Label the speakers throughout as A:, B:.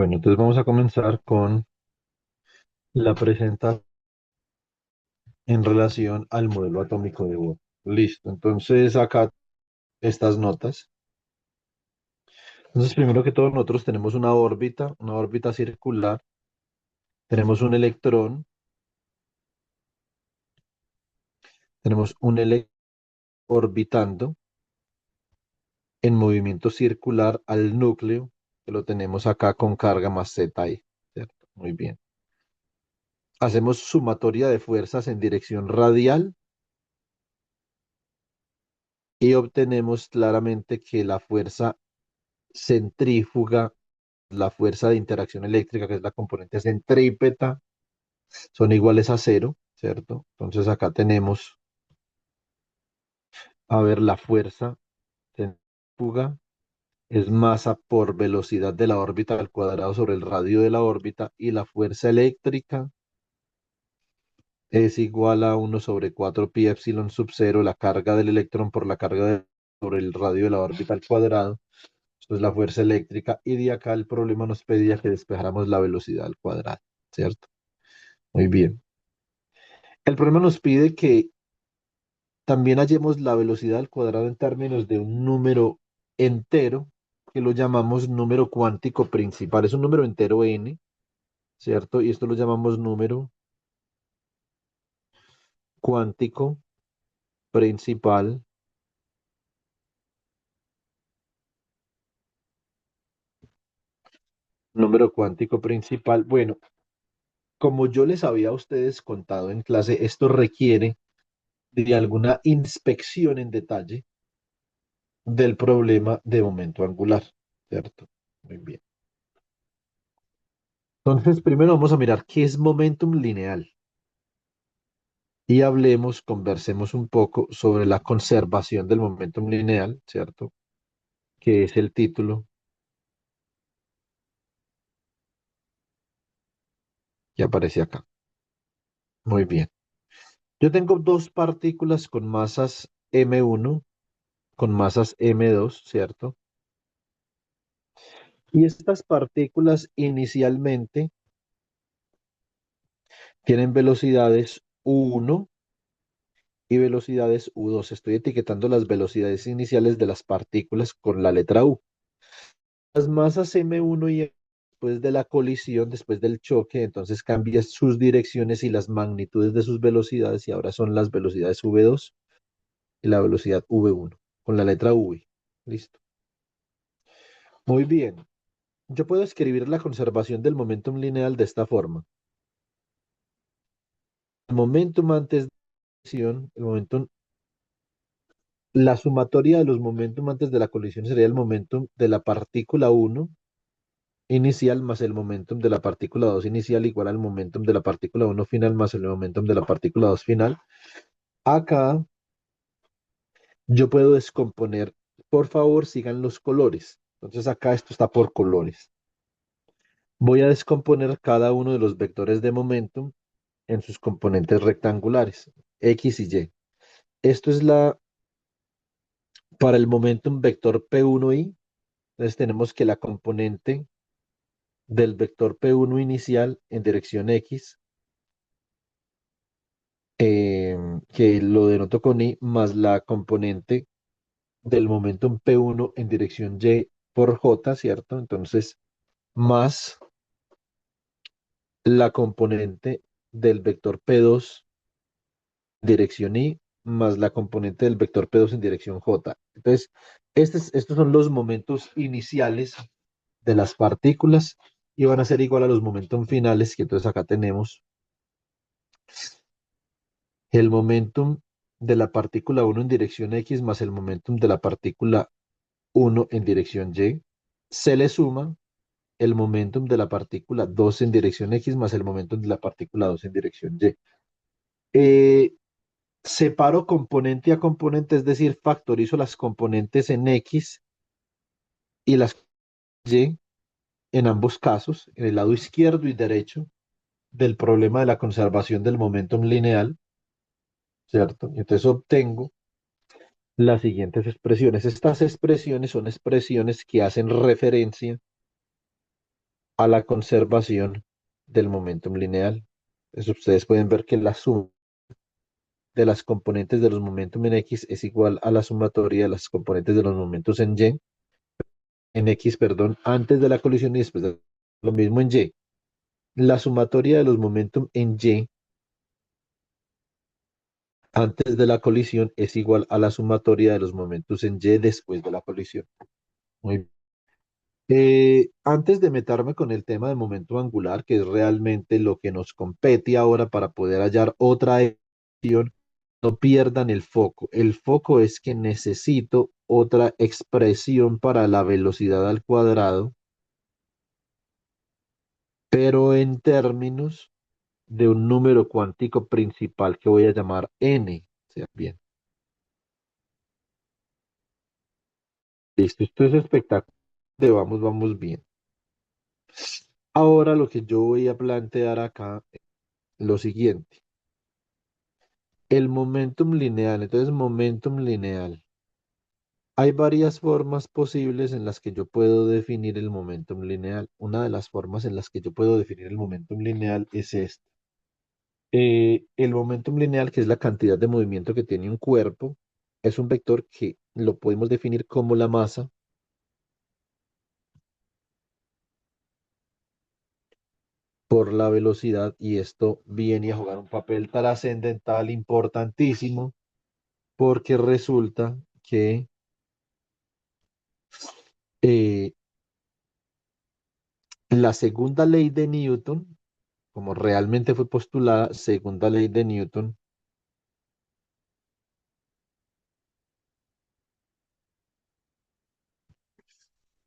A: Bueno, entonces vamos a comenzar con la presentación en relación al modelo atómico de Bohr. Listo, entonces acá estas notas. Entonces, primero que todo, nosotros tenemos una órbita circular, tenemos un electrón, tenemos un electrón orbitando en movimiento circular al núcleo, que lo tenemos acá con carga más zeta i, ¿cierto? Muy bien. Hacemos sumatoria de fuerzas en dirección radial y obtenemos claramente que la fuerza centrífuga, la fuerza de interacción eléctrica, que es la componente centrípeta, son iguales a cero, ¿cierto? Entonces acá tenemos, a ver, la fuerza centrífuga es masa por velocidad de la órbita al cuadrado sobre el radio de la órbita y la fuerza eléctrica es igual a 1/4 pi epsilon sub cero, la carga del electrón por la sobre el radio de la órbita al cuadrado. Esto es la fuerza eléctrica y de acá el problema nos pedía que despejáramos la velocidad al cuadrado, ¿cierto? Muy bien. El problema nos pide que también hallemos la velocidad al cuadrado en términos de un número entero, que lo llamamos número cuántico principal. Es un número entero n, ¿cierto? Y esto lo llamamos número cuántico principal. Número cuántico principal. Bueno, como yo les había a ustedes contado en clase, esto requiere de alguna inspección en detalle del problema de momento angular, ¿cierto? Muy bien. Entonces, primero vamos a mirar qué es momentum lineal y conversemos un poco sobre la conservación del momentum lineal, ¿cierto? Que es el título que aparece acá. Muy bien. Yo tengo dos partículas con masas m1, con masas m2, ¿cierto? Y estas partículas inicialmente tienen velocidades u1 y velocidades u2. Estoy etiquetando las velocidades iniciales de las partículas con la letra u. Las masas m1 y después de la colisión, después del choque, entonces cambian sus direcciones y las magnitudes de sus velocidades y ahora son las velocidades v2 y la velocidad v1 con la letra v. Listo. Muy bien. Yo puedo escribir la conservación del momentum lineal de esta forma. El momentum antes de la colisión, la sumatoria de los momentum antes de la colisión sería el momentum de la partícula 1 inicial más el momentum de la partícula 2 inicial igual al momentum de la partícula 1 final más el momentum de la partícula 2 final. Acá yo puedo descomponer, por favor, sigan los colores. Entonces acá esto está por colores. Voy a descomponer cada uno de los vectores de momentum en sus componentes rectangulares, X y Y. Esto es para el momentum vector P1i. Entonces tenemos que la componente del vector P1 inicial en dirección X, que lo denoto con I, más la componente del momentum P1 en dirección Y por J, ¿cierto? Entonces, más la componente del vector P2 en dirección I, más la componente del vector P2 en dirección J. Entonces, estos son los momentos iniciales de las partículas y van a ser igual a los momentum finales, que entonces acá tenemos el momentum de la partícula 1 en dirección X más el momentum de la partícula 1 en dirección Y, se le suma el momentum de la partícula 2 en dirección X más el momentum de la partícula 2 en dirección Y. Eh, Separo componente a componente, es decir, factorizo las componentes en X y las Y en ambos casos, en el lado izquierdo y derecho del problema de la conservación del momentum lineal, ¿cierto? Y entonces obtengo las siguientes expresiones. Estas expresiones son expresiones que hacen referencia a la conservación del momentum lineal. Entonces ustedes pueden ver que la suma de las componentes de los momentum en X es igual a la sumatoria de las componentes de los momentos en Y, en X, perdón, antes de la colisión y después de lo mismo en Y. La sumatoria de los momentum en Y antes de la colisión es igual a la sumatoria de los momentos en Y después de la colisión. Muy bien. Antes de meterme con el tema de momento angular, que es realmente lo que nos compete ahora para poder hallar otra ecuación, no pierdan el foco. El foco es que necesito otra expresión para la velocidad al cuadrado, pero en términos de un número cuántico principal que voy a llamar n. O sea, bien, listo, esto es espectacular. Vamos bien. Ahora lo que yo voy a plantear acá es lo siguiente. El momentum lineal. Entonces, momentum lineal. Hay varias formas posibles en las que yo puedo definir el momentum lineal. Una de las formas en las que yo puedo definir el momentum lineal es esta. El momentum lineal, que es la cantidad de movimiento que tiene un cuerpo, es un vector que lo podemos definir como la masa por la velocidad, y esto viene a jugar un papel trascendental importantísimo porque resulta que eh, la segunda ley de Newton, como realmente fue postulada, segunda ley de Newton,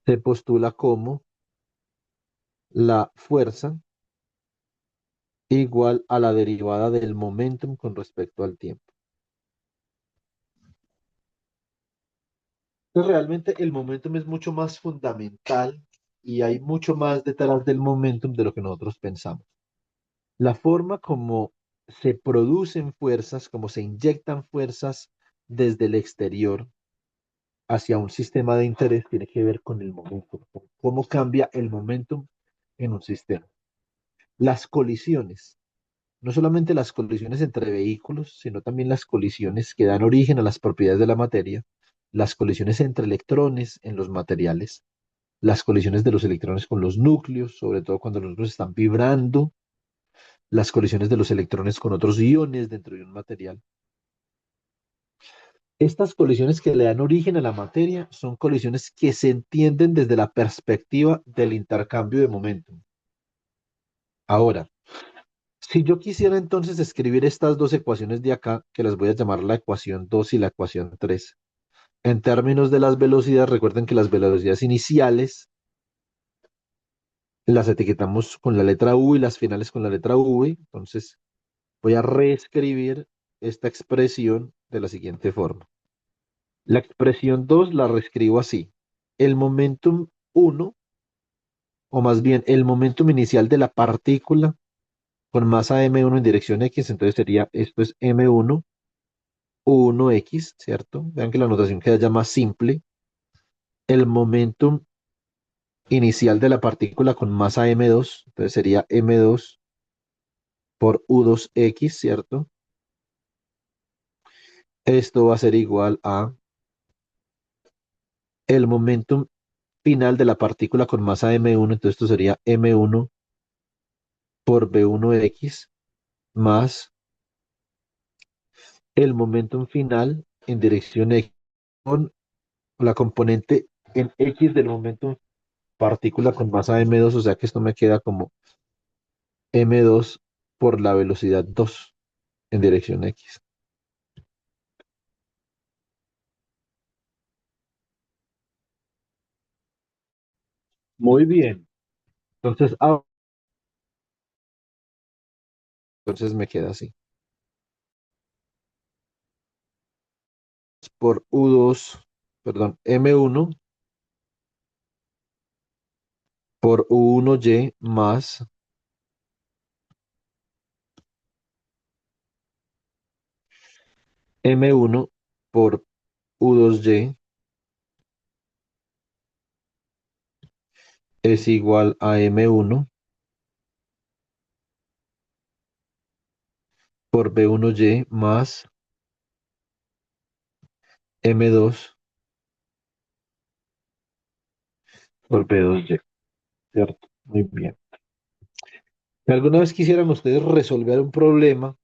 A: se postula como la fuerza igual a la derivada del momentum con respecto al tiempo. Entonces, realmente el momentum es mucho más fundamental y hay mucho más detrás del momentum de lo que nosotros pensamos. La forma como se producen fuerzas, como se inyectan fuerzas desde el exterior hacia un sistema de interés tiene que ver con el momentum, con cómo cambia el momentum en un sistema. Las colisiones, no solamente las colisiones entre vehículos, sino también las colisiones que dan origen a las propiedades de la materia, las colisiones entre electrones en los materiales, las colisiones de los electrones con los núcleos, sobre todo cuando los núcleos están vibrando, las colisiones de los electrones con otros iones dentro de un material. Estas colisiones que le dan origen a la materia son colisiones que se entienden desde la perspectiva del intercambio de momentum. Ahora, si yo quisiera entonces escribir estas dos ecuaciones de acá, que las voy a llamar la ecuación 2 y la ecuación 3, en términos de las velocidades, recuerden que las velocidades iniciales las etiquetamos con la letra U y las finales con la letra V, entonces voy a reescribir esta expresión de la siguiente forma. La expresión 2 la reescribo así. El momentum uno, o más bien el momentum inicial de la partícula con masa m1 en dirección x, entonces sería, esto es m1, u1x, ¿cierto? Vean que la notación queda ya más simple. El momentum inicial de la partícula con masa m2, entonces sería m2 por u2x, ¿cierto? Esto va a ser igual a el momentum final de la partícula con masa m1, entonces esto sería m1 por v1x más el momentum final en dirección x con la componente en x del momentum partícula con masa m2, o sea que esto me queda como m2 por la velocidad 2 en dirección x. Muy bien. Entonces, entonces me queda así. Por u2, perdón, m1 por u1y más m1 por u2y es igual a M1 por B1Y más M2 por B2Y, ¿cierto? Muy bien. ¿Alguna vez quisieran ustedes resolver un problema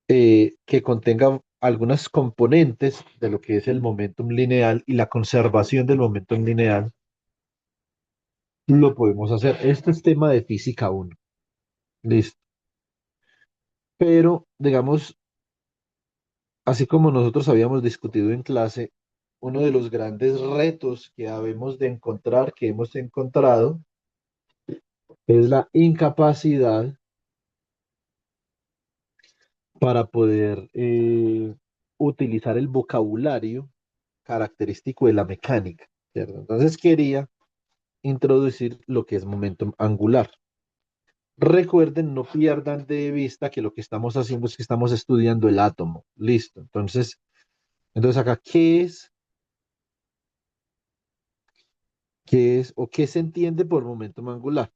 A: que contenga algunas componentes de lo que es el momentum lineal y la conservación del momentum lineal? Lo podemos hacer. Este es tema de física uno. Listo. Pero, digamos, así como nosotros habíamos discutido en clase, uno de los grandes retos que habemos de encontrar, que hemos encontrado, es la incapacidad para poder utilizar el vocabulario característico de la mecánica, ¿cierto? Entonces quería introducir lo que es momentum angular. Recuerden, no pierdan de vista que lo que estamos haciendo es que estamos estudiando el átomo. Listo. Entonces acá, ¿qué es o qué se entiende por momentum angular?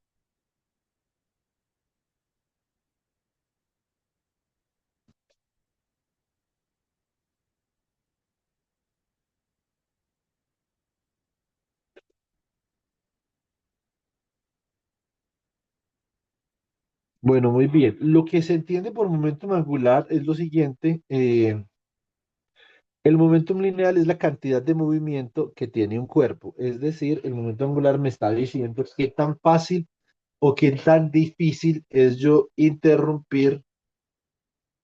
A: Bueno, muy bien. Lo que se entiende por momentum angular es lo siguiente. El momentum lineal es la cantidad de movimiento que tiene un cuerpo. Es decir, el momento angular me está diciendo qué tan fácil o qué tan difícil es yo interrumpir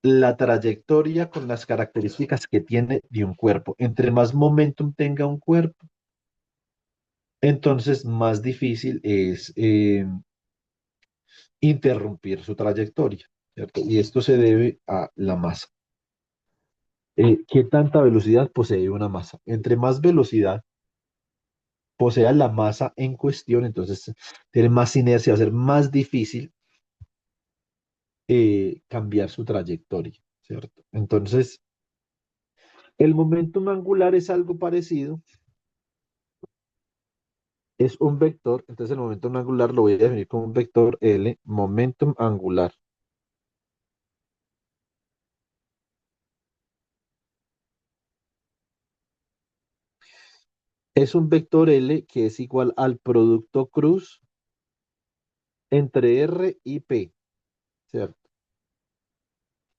A: la trayectoria con las características que tiene de un cuerpo. Entre más momentum tenga un cuerpo, entonces más difícil es interrumpir su trayectoria, ¿cierto? Y esto se debe a la masa. ¿Qué tanta velocidad posee una masa? Entre más velocidad posea la masa en cuestión, entonces tiene más inercia, va a ser más difícil cambiar su trayectoria, ¿cierto? Entonces, el momentum angular es algo parecido, es un vector, entonces el momentum angular lo voy a definir como un vector L, momentum angular. Es un vector L que es igual al producto cruz entre R y P, ¿cierto?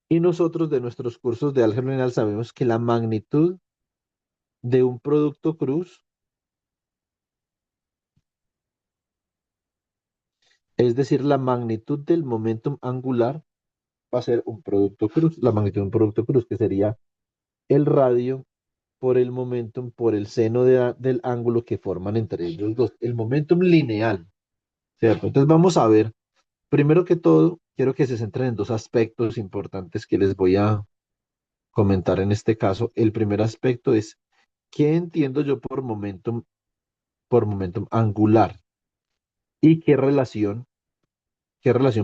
A: Y nosotros de nuestros cursos de álgebra lineal sabemos que la magnitud de un producto cruz, es decir, la magnitud del momentum angular, va a ser un producto cruz, la magnitud de un producto cruz, que sería el radio por el momentum, por el seno del ángulo que forman entre ellos dos, el momentum lineal, ¿cierto? Entonces vamos a ver, primero que todo, quiero que se centren en dos aspectos importantes que les voy a comentar en este caso. El primer aspecto es, ¿qué entiendo yo por momentum angular? ¿Y qué relación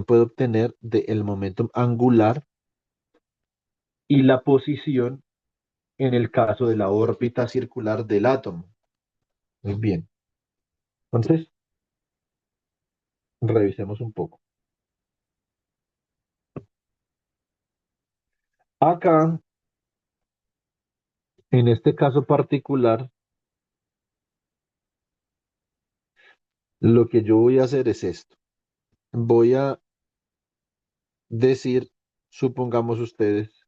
A: puedo obtener del momentum angular y la posición en el caso de la órbita circular del átomo? Muy bien. Entonces, revisemos un poco. Acá, en este caso particular, lo que yo voy a hacer es esto. Voy a decir, supongamos ustedes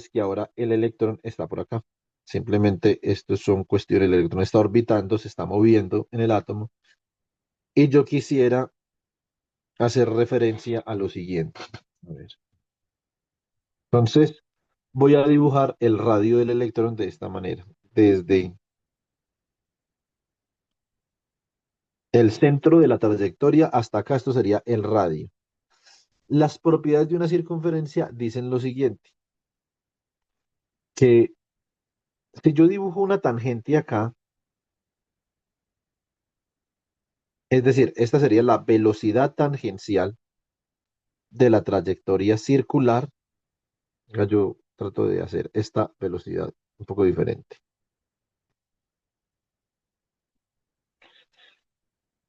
A: que ahora el electrón está por acá. Simplemente esto son cuestiones, el electrón está orbitando, se está moviendo en el átomo, y yo quisiera hacer referencia a lo siguiente. A ver. Entonces, voy a dibujar el radio del electrón de esta manera. Desde el centro de la trayectoria hasta acá, esto sería el radio. Las propiedades de una circunferencia dicen lo siguiente, que si yo dibujo una tangente acá, es decir, esta sería la velocidad tangencial de la trayectoria circular. Yo trato de hacer esta velocidad un poco diferente.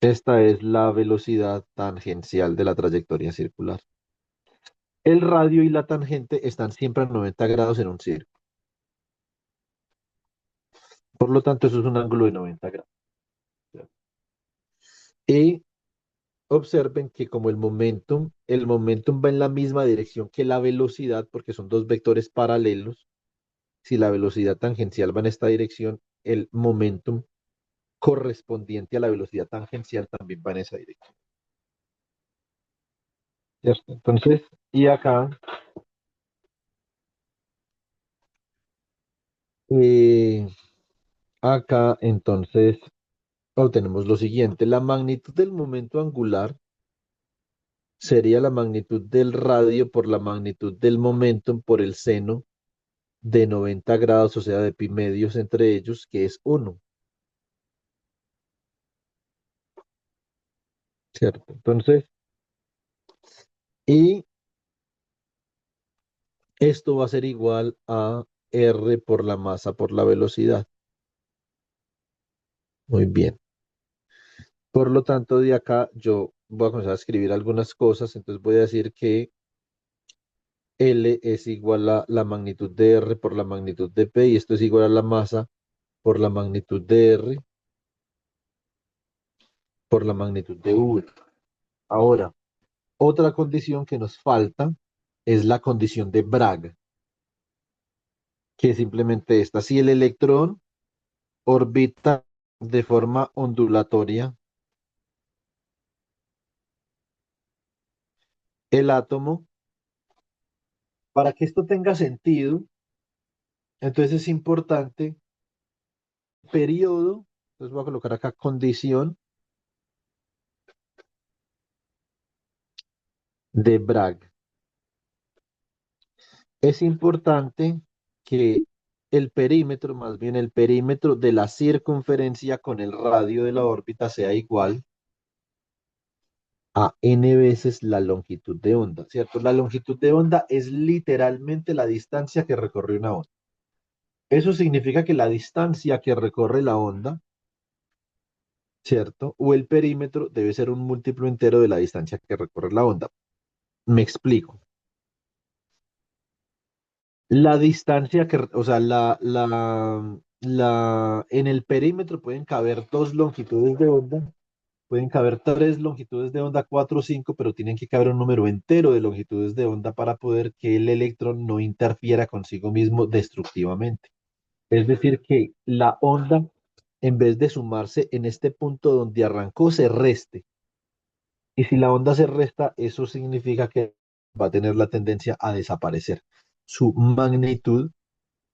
A: Esta es la velocidad tangencial de la trayectoria circular. El radio y la tangente están siempre a 90 grados en un círculo. Por lo tanto, eso es un ángulo de 90 grados. Y observen que como el momentum va en la misma dirección que la velocidad, porque son dos vectores paralelos. Si la velocidad tangencial va en esta dirección, el momentum correspondiente a la velocidad tangencial también va en esa dirección. ¿Cierto? Entonces, y eh, acá entonces obtenemos lo siguiente. La magnitud del momento angular sería la magnitud del radio por la magnitud del momentum por el seno de 90 grados, o sea, de pi medios entre ellos, que es 1, ¿cierto? Entonces, y esto va a ser igual a R por la masa por la velocidad. Muy bien. Por lo tanto, de acá yo voy a comenzar a escribir algunas cosas, entonces voy a decir que L es igual a la magnitud de R por la magnitud de P y esto es igual a la masa por la magnitud de R por la magnitud de V. Ahora, otra condición que nos falta es la condición de Bragg, que es simplemente esta. Si el electrón orbita de forma ondulatoria el átomo, para que esto tenga sentido, entonces es importante periodo, entonces voy a colocar acá condición de Bragg. Es importante que el perímetro, más bien el perímetro de la circunferencia con el radio de la órbita sea igual a n veces la longitud de onda, ¿cierto? La longitud de onda es literalmente la distancia que recorre una onda. Eso significa que la distancia que recorre la onda, ¿cierto? O el perímetro debe ser un múltiplo entero de la distancia que recorre la onda. Me explico. La distancia o sea, en el perímetro pueden caber dos longitudes de onda, pueden caber tres longitudes de onda, cuatro o cinco, pero tienen que caber un número entero de longitudes de onda para poder que el electrón no interfiera consigo mismo destructivamente. Es decir, que la onda, en vez de sumarse en este punto donde arrancó, se reste. Y si la onda se resta, eso significa que va a tener la tendencia a desaparecer. Su magnitud,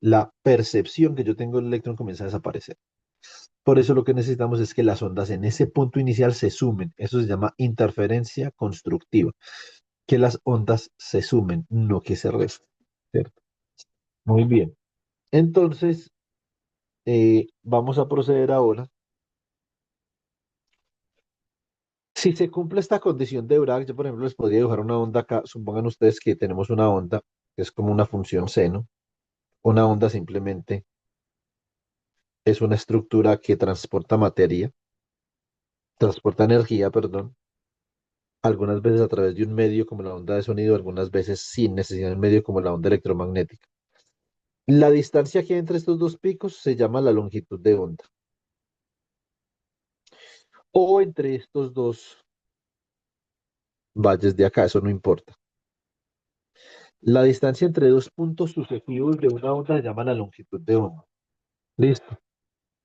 A: la percepción que yo tengo del electrón comienza a desaparecer. Por eso lo que necesitamos es que las ondas en ese punto inicial se sumen. Eso se llama interferencia constructiva. Que las ondas se sumen, no que se resten. ¿Cierto? Muy bien. Entonces, vamos a proceder ahora. Si se cumple esta condición de Bragg, yo por ejemplo les podría dibujar una onda acá. Supongan ustedes que tenemos una onda que es como una función seno. Una onda simplemente es una estructura que transporta energía, perdón, algunas veces a través de un medio como la onda de sonido, algunas veces sin necesidad de un medio como la onda electromagnética. La distancia que hay entre estos dos picos se llama la longitud de onda. O entre estos dos valles de acá, eso no importa. La distancia entre dos puntos sucesivos de una onda se llama la longitud de onda. Listo.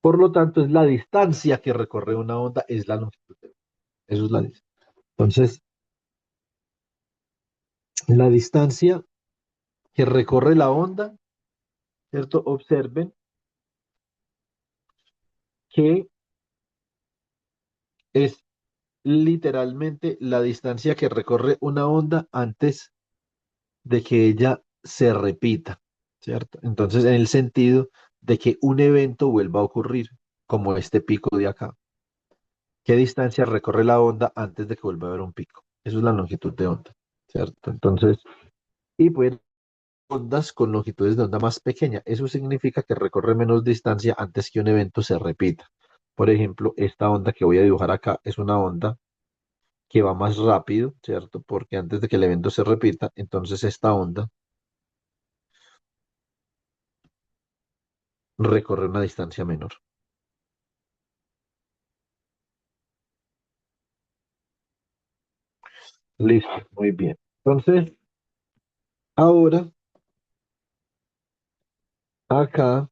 A: Por lo tanto, es la distancia que recorre una onda, es la longitud de onda. Eso es la distancia. Entonces, la distancia que recorre la onda, ¿cierto? Observen que es literalmente la distancia que recorre una onda antes de que ella se repita, ¿cierto? Entonces, en el sentido de que un evento vuelva a ocurrir, como este pico de acá. ¿Qué distancia recorre la onda antes de que vuelva a haber un pico? Eso es la longitud de onda, ¿cierto? Entonces, y pueden ondas con longitudes de onda más pequeña. Eso significa que recorre menos distancia antes que un evento se repita. Por ejemplo, esta onda que voy a dibujar acá es una onda que va más rápido, ¿cierto? Porque antes de que el evento se repita, entonces esta onda recorre una distancia menor. Listo, muy bien. Entonces, ahora acá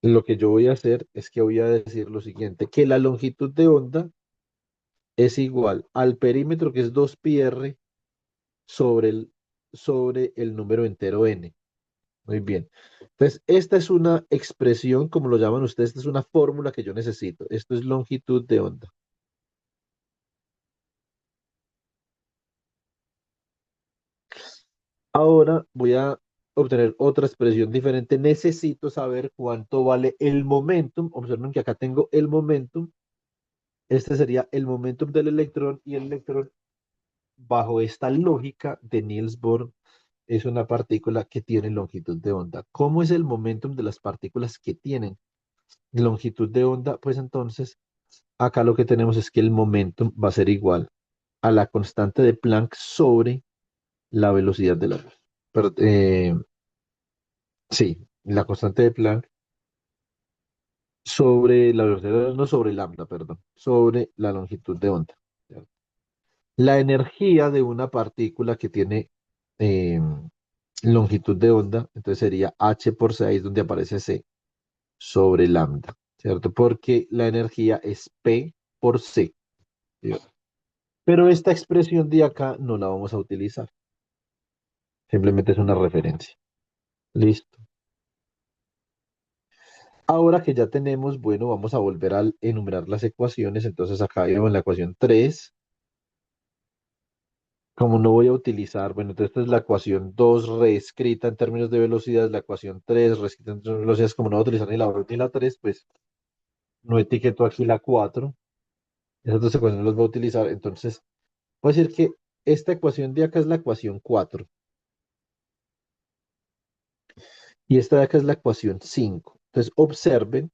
A: lo que yo voy a hacer es que voy a decir lo siguiente, que la longitud de onda es igual al perímetro que es 2πr sobre sobre el número entero n. Muy bien. Entonces, esta es una expresión, como lo llaman ustedes, esta es una fórmula que yo necesito. Esto es longitud de onda. Ahora voy a obtener otra expresión diferente. Necesito saber cuánto vale el momentum. Observen que acá tengo el momentum. Este sería el momentum del electrón y el electrón, bajo esta lógica de Niels Bohr, es una partícula que tiene longitud de onda. ¿Cómo es el momentum de las partículas que tienen longitud de onda? Pues entonces, acá lo que tenemos es que el momentum va a ser igual a la constante de Planck sobre la velocidad de la luz. Pero, sí, la constante de Planck sobre la velocidad de la luz, no sobre lambda, perdón, sobre la longitud de onda. ¿Cierto? La energía de una partícula que tiene eh, longitud de onda, entonces sería h por 6, donde aparece c, sobre lambda, ¿cierto? Porque la energía es p por c, ¿cierto? Pero esta expresión de acá no la vamos a utilizar, simplemente es una referencia. Listo. Ahora que ya tenemos, bueno, vamos a volver a enumerar las ecuaciones. Entonces acá vemos la ecuación 3. Como no voy a utilizar, bueno, entonces esta es la ecuación 2 reescrita en términos de velocidad, la ecuación 3 reescrita en términos de velocidades, como no voy a utilizar ni la 2 ni la 3, pues no etiqueto aquí la 4. Esas dos ecuaciones las voy a utilizar. Entonces, voy a decir que esta ecuación de acá es la ecuación 4 y esta de acá es la ecuación 5. Entonces, observen,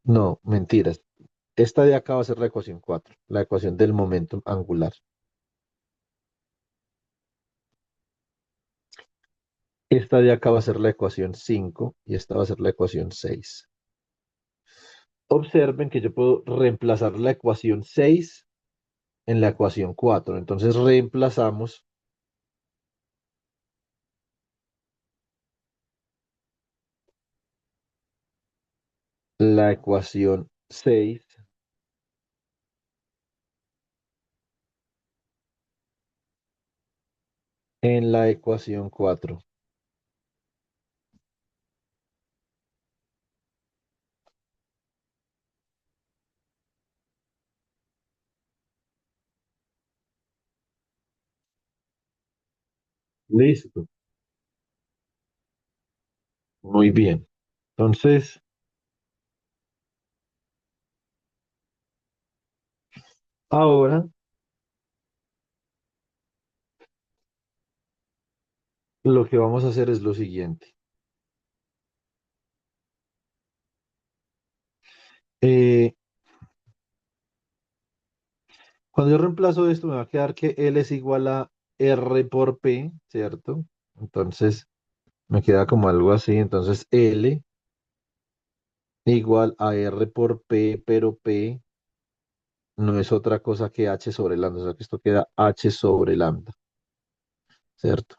A: no, mentiras. Esta de acá va a ser la ecuación 4, la ecuación del momento angular. Esta de acá va a ser la ecuación 5 y esta va a ser la ecuación 6. Observen que yo puedo reemplazar la ecuación 6 en la ecuación 4. Entonces reemplazamos la ecuación 6 en la ecuación 4. Listo. Muy bien. Entonces, ahora lo que vamos a hacer es lo siguiente. Eh, Cuando yo reemplazo esto, me va a quedar que L es igual a R por P, ¿cierto? Entonces, me queda como algo así. Entonces, L igual a R por P, pero P no es otra cosa que H sobre lambda. O sea que esto queda H sobre lambda, ¿cierto?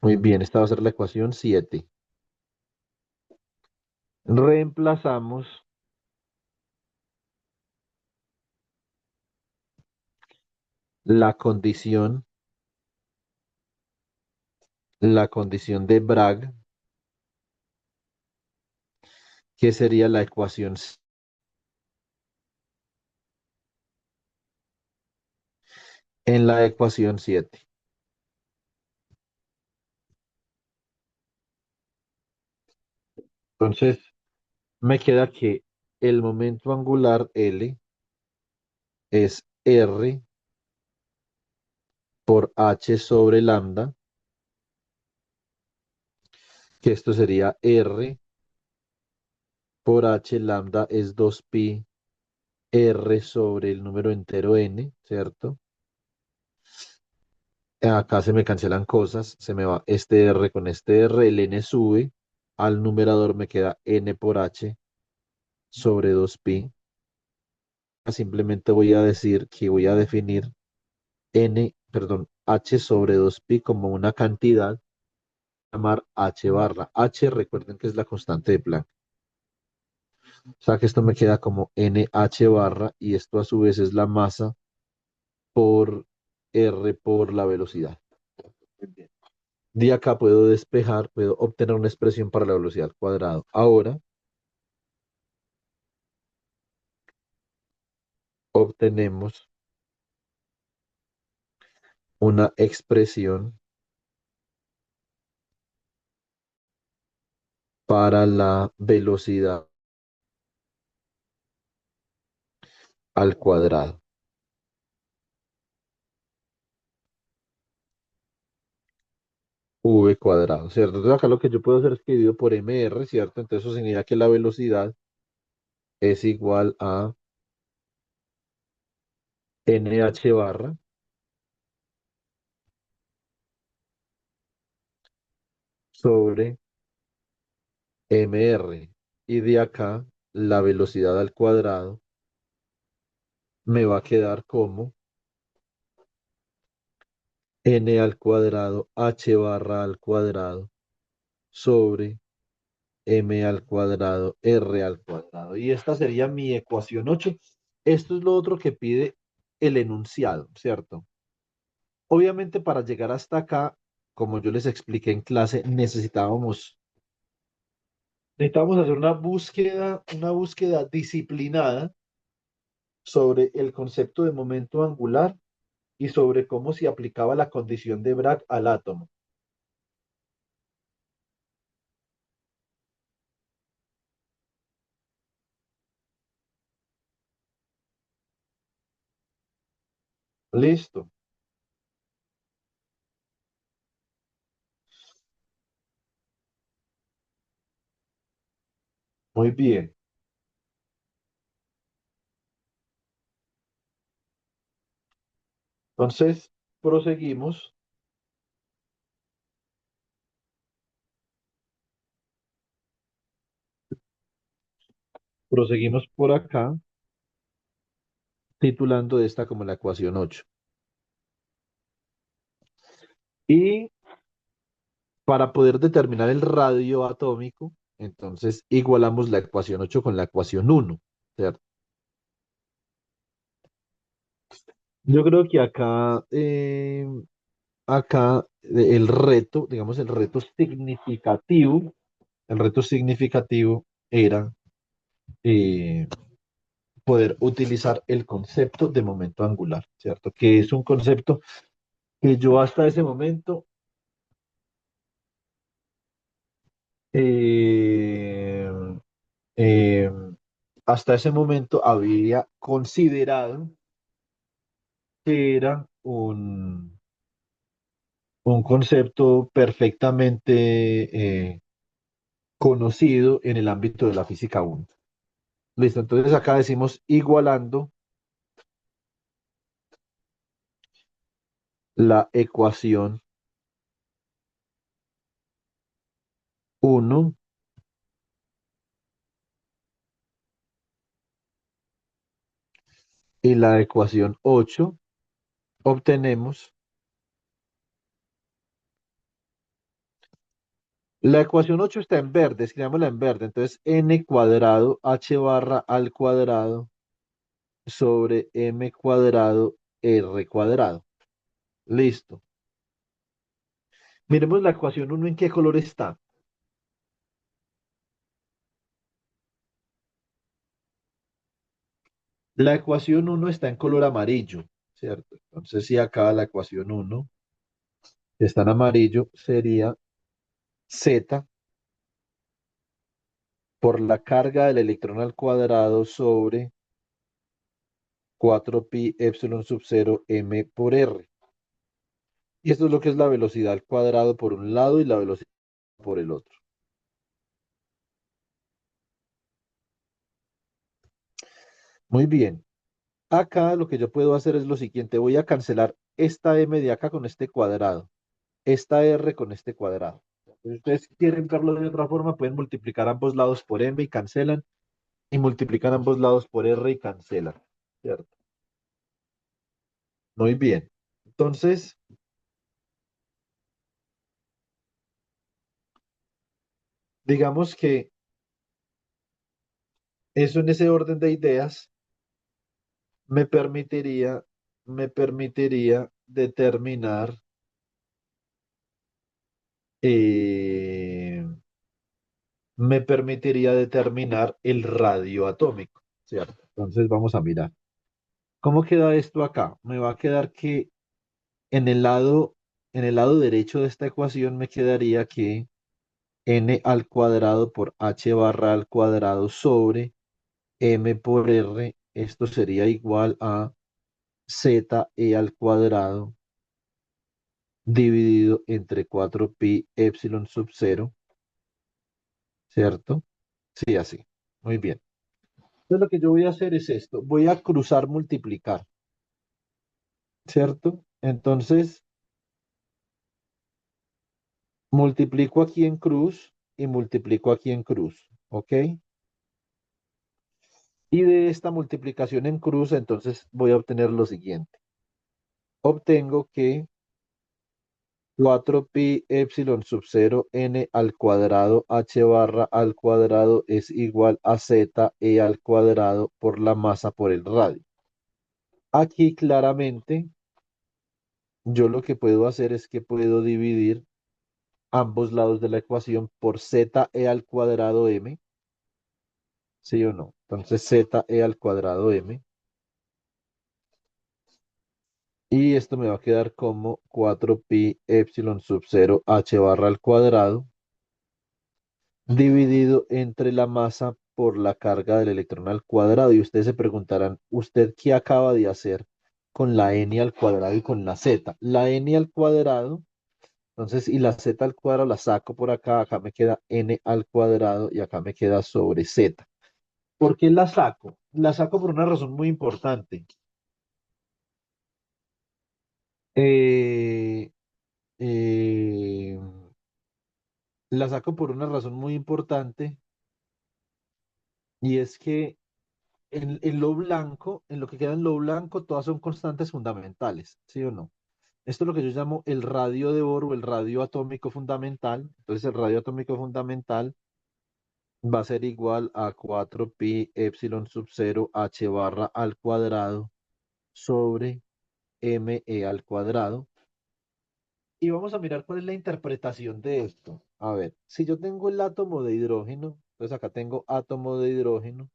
A: Muy bien, esta va a ser la ecuación 7. Reemplazamos la la condición de Bragg, que sería la ecuación en la ecuación 7. Entonces, me queda que el momento angular L es R por H sobre lambda, que esto sería R por H, lambda es 2pi R sobre el número entero n, ¿cierto? Acá se me cancelan cosas, se me va este R con este R, el n sube, al numerador me queda n por H sobre 2pi. Simplemente voy a decir que voy a definir H sobre 2pi como una cantidad, llamar H barra. H, recuerden que es la constante de Planck. O sea que esto me queda como NH barra y esto a su vez es la masa por R por la velocidad. Muy bien. De acá puedo despejar, puedo obtener una expresión para la velocidad al cuadrado. Ahora obtenemos una expresión para la velocidad al cuadrado. V cuadrado, ¿cierto? Entonces acá lo que yo puedo hacer es que divido por mr, ¿cierto? Entonces eso significa que la velocidad es igual a nh barra sobre mr. Y de acá la velocidad al cuadrado me va a quedar como n al cuadrado h barra al cuadrado sobre m al cuadrado r al cuadrado. Y esta sería mi ecuación 8. Esto es lo otro que pide el enunciado, ¿cierto? Obviamente para llegar hasta acá, como yo les expliqué en clase, necesitábamos hacer una búsqueda disciplinada sobre el concepto de momento angular y sobre cómo se aplicaba la condición de Bragg al átomo. Listo, muy bien. Entonces, proseguimos, proseguimos por acá, titulando esta como la ecuación 8. Y para poder determinar el radio atómico, entonces igualamos la ecuación 8 con la ecuación 1, ¿cierto? Yo creo que acá el reto, digamos, el reto significativo era eh, poder utilizar el concepto de momento angular, ¿cierto? Que es un concepto que yo hasta ese momento, eh, eh, hasta ese momento había considerado que era un concepto perfectamente conocido en el ámbito de la física 1. Listo, entonces acá decimos igualando la ecuación 1 y la ecuación 8, obtenemos la ecuación 8 está en verde, escribámosla en verde, entonces n cuadrado h barra al cuadrado sobre m cuadrado r cuadrado. Listo. Miremos la ecuación 1 en qué color está. La ecuación 1 está en color amarillo, ¿cierto? Entonces, si acá la ecuación 1 está en amarillo, sería z por la carga del electrón al cuadrado sobre 4pi epsilon sub 0 m por r. Y esto es lo que es la velocidad al cuadrado por un lado y la velocidad por el otro. Muy bien. Acá lo que yo puedo hacer es lo siguiente. Voy a cancelar esta M de acá con este cuadrado, esta R con este cuadrado. Si ustedes quieren verlo de otra forma, pueden multiplicar ambos lados por M y cancelan, y multiplicar ambos lados por R y cancelan. ¿Cierto? Muy bien. Entonces, digamos que eso en ese orden de ideas me permitiría, me permitiría determinar, eh, me permitiría determinar el radio atómico, ¿cierto? Entonces vamos a mirar. ¿Cómo queda esto acá? Me va a quedar que en el lado, en el lado derecho de esta ecuación me quedaría que n al cuadrado por h barra al cuadrado sobre m por r, esto sería igual a z e al cuadrado dividido entre 4pi epsilon sub 0, ¿cierto? Sí, así. Muy bien. Entonces lo que yo voy a hacer es esto. Voy a cruzar multiplicar, ¿cierto? Entonces multiplico aquí en cruz y multiplico aquí en cruz, ¿ok? Y de esta multiplicación en cruz, entonces voy a obtener lo siguiente. Obtengo que 4pi epsilon sub 0 n al cuadrado h barra al cuadrado es igual a z e al cuadrado por la masa por el radio. Aquí claramente yo lo que puedo hacer es que puedo dividir ambos lados de la ecuación por z e al cuadrado m, ¿sí o no? Entonces z e al cuadrado m. Y esto me va a quedar como 4pi epsilon sub 0 h barra al cuadrado dividido entre la masa por la carga del electrón al cuadrado. Y ustedes se preguntarán, ¿usted qué acaba de hacer con la n al cuadrado y con la z? La n al cuadrado, entonces, y la z al cuadrado la saco por acá, acá me queda n al cuadrado y acá me queda sobre z. ¿Por qué la saco? La saco por una razón muy importante. Eh, eh, la saco por una razón muy importante y es que en lo blanco, en lo que queda en lo blanco, todas son constantes fundamentales, ¿sí o no? Esto es lo que yo llamo el radio de Bohr o el radio atómico fundamental. Entonces el radio atómico fundamental va a ser igual a 4pi epsilon sub 0 h barra al cuadrado sobre me al cuadrado. Y vamos a mirar cuál es la interpretación de esto. A ver, si yo tengo el átomo de hidrógeno, entonces acá tengo átomo de hidrógeno.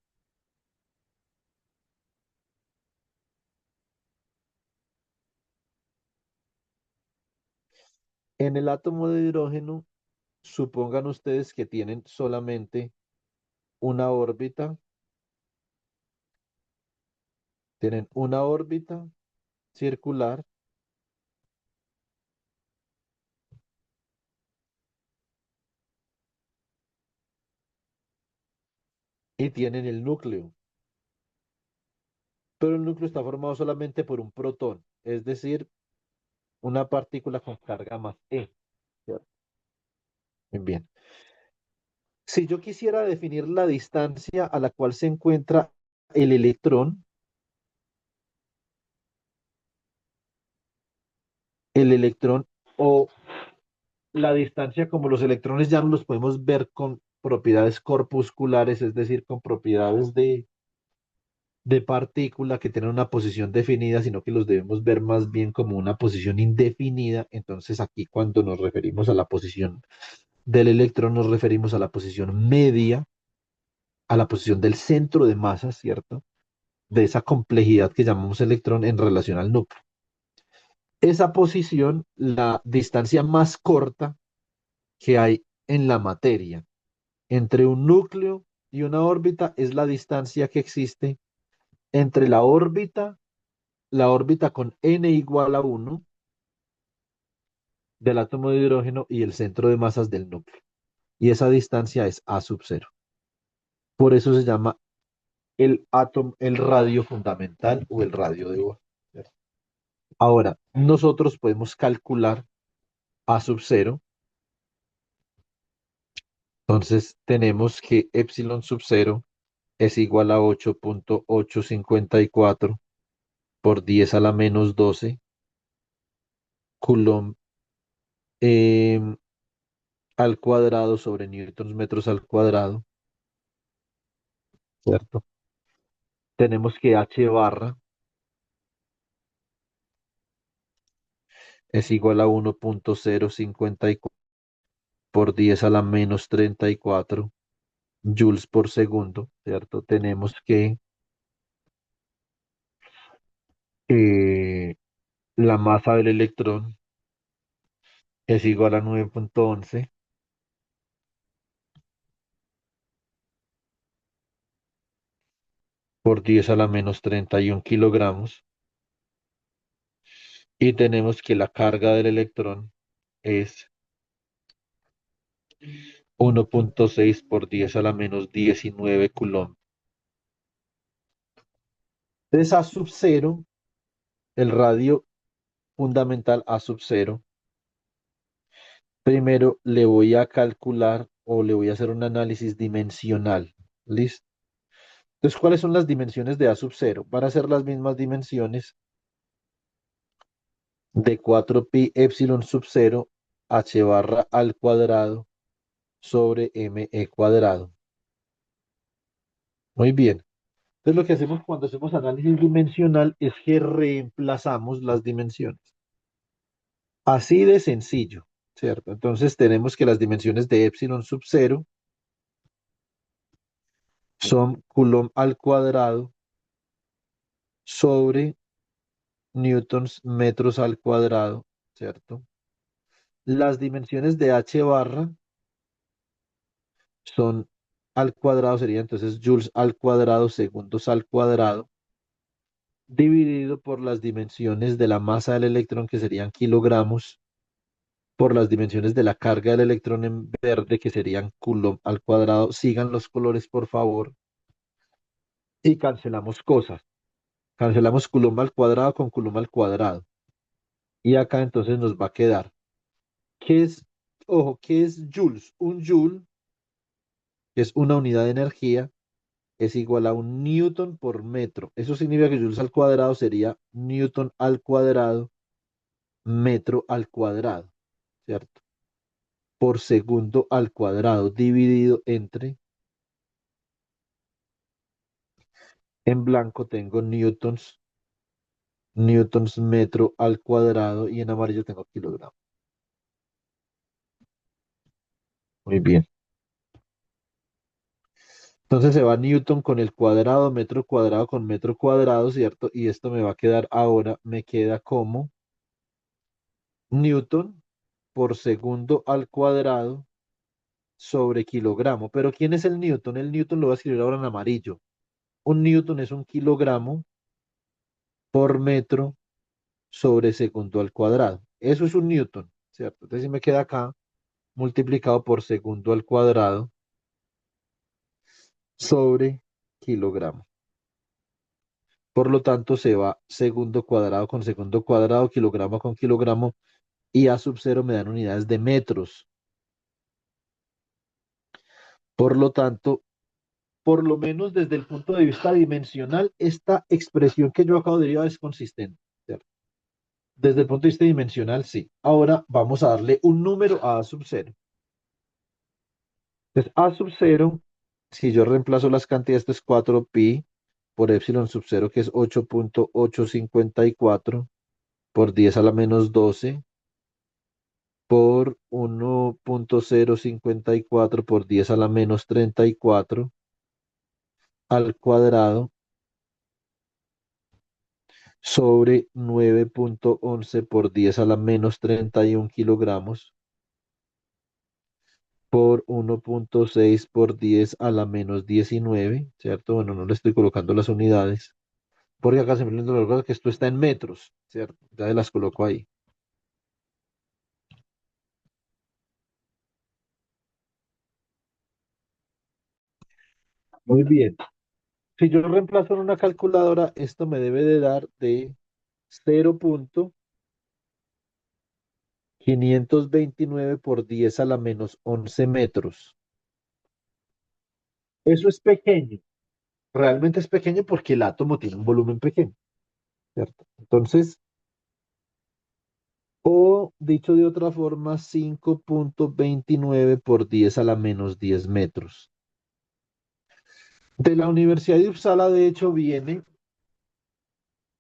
A: En el átomo de hidrógeno, supongan ustedes que tienen solamente una órbita, tienen una órbita circular y tienen el núcleo. Pero el núcleo está formado solamente por un protón, es decir, una partícula con carga más E. ¿Cierto? Muy bien. Si yo quisiera definir la distancia a la cual se encuentra el electrón o la distancia como los electrones ya no los podemos ver con propiedades corpusculares, es decir, con propiedades de partícula que tienen una posición definida, sino que los debemos ver más bien como una posición indefinida. Entonces aquí cuando nos referimos a la posición del electrón nos referimos a la posición media, a la posición del centro de masa, ¿cierto? De esa complejidad que llamamos electrón en relación al núcleo. Esa posición, la distancia más corta que hay en la materia entre un núcleo y una órbita es la distancia que existe entre la órbita con n igual a 1 del átomo de hidrógeno y el centro de masas del núcleo. Y esa distancia es a sub 0. Por eso se llama el radio fundamental o el radio de Bohr. ¿Cierto? Ahora, nosotros podemos calcular A sub cero. Entonces tenemos que epsilon sub cero es igual a 8.854 por 10 a la menos 12 coulomb em, al cuadrado sobre newtons metros al cuadrado, ¿cierto? Tenemos que H barra es igual a 1.054 por 10 a la menos 34 joules por segundo, ¿cierto? Tenemos que eh, la masa del electrón es igual a 9.11 por 10 a la menos 31 kilogramos. Y tenemos que la carga del electrón es 1.6 por 10 a la menos 19 coulomb. Entonces A sub cero, el radio fundamental A sub cero, primero le voy a calcular o le voy a hacer un análisis dimensional. ¿Listo? Entonces, ¿cuáles son las dimensiones de A sub cero? Van a ser las mismas dimensiones de 4pi epsilon sub cero h barra al cuadrado sobre me cuadrado. Muy bien. Entonces, lo que hacemos cuando hacemos análisis dimensional es que reemplazamos las dimensiones. Así de sencillo, ¿cierto? Entonces, tenemos que las dimensiones de epsilon sub cero son coulomb al cuadrado sobre newtons metros al cuadrado, ¿cierto? Las dimensiones de h barra son al cuadrado, sería entonces joules al cuadrado, segundos al cuadrado, dividido por las dimensiones de la masa del electrón, que serían kilogramos, por las dimensiones de la carga del electrón en verde, que serían coulomb al cuadrado. Sigan los colores, por favor, y cancelamos cosas. Cancelamos coulomb al cuadrado con coulomb al cuadrado. Y acá entonces nos va a quedar, ¿qué es, ojo, qué es joules? Un joule, que es una unidad de energía, es igual a un newton por metro. Eso significa que joules al cuadrado sería newton al cuadrado, metro al cuadrado, ¿cierto? Por segundo al cuadrado, dividido entre, en blanco tengo newtons metro al cuadrado y en amarillo tengo kilogramos. Muy bien. Entonces se va newton con el cuadrado, metro cuadrado con metro cuadrado, ¿cierto? Y esto me va a quedar ahora, me queda como newton por segundo al cuadrado sobre kilogramo. Pero ¿quién es el newton? El newton lo voy a escribir ahora en amarillo. Un newton es un kilogramo por metro sobre segundo al cuadrado. Eso es un newton, ¿cierto? Entonces si me queda acá multiplicado por segundo al cuadrado sobre kilogramo. Por lo tanto, se va segundo cuadrado, kilogramo con kilogramo, y A sub cero me dan unidades de metros. Por lo tanto, por lo menos desde el punto de vista dimensional, esta expresión que yo acabo de derivar es consistente, ¿cierto? Desde el punto de vista dimensional, sí. Ahora vamos a darle un número a sub cero. Entonces, A sub cero, si yo reemplazo las cantidades, esto es 4pi por epsilon sub cero, que es 8.854 por 10 a la menos 12 por 1.054 por 10 a la menos 34 al cuadrado sobre 9.11 por 10 a la menos 31 kilogramos por 1.6 por 10 a la menos 19, ¿cierto? Bueno, no le estoy colocando las unidades, porque acá se me olvidó que esto está en metros, ¿cierto? Ya las coloco ahí. Muy bien. Si yo reemplazo en una calculadora, esto me debe de dar de 0,529 por 10 a la menos 11 metros. Eso es pequeño. Realmente es pequeño porque el átomo tiene un volumen pequeño, ¿cierto? Entonces, o dicho de otra forma, 5,29 por 10 a la menos 10 metros. De la Universidad de Uppsala, de hecho, viene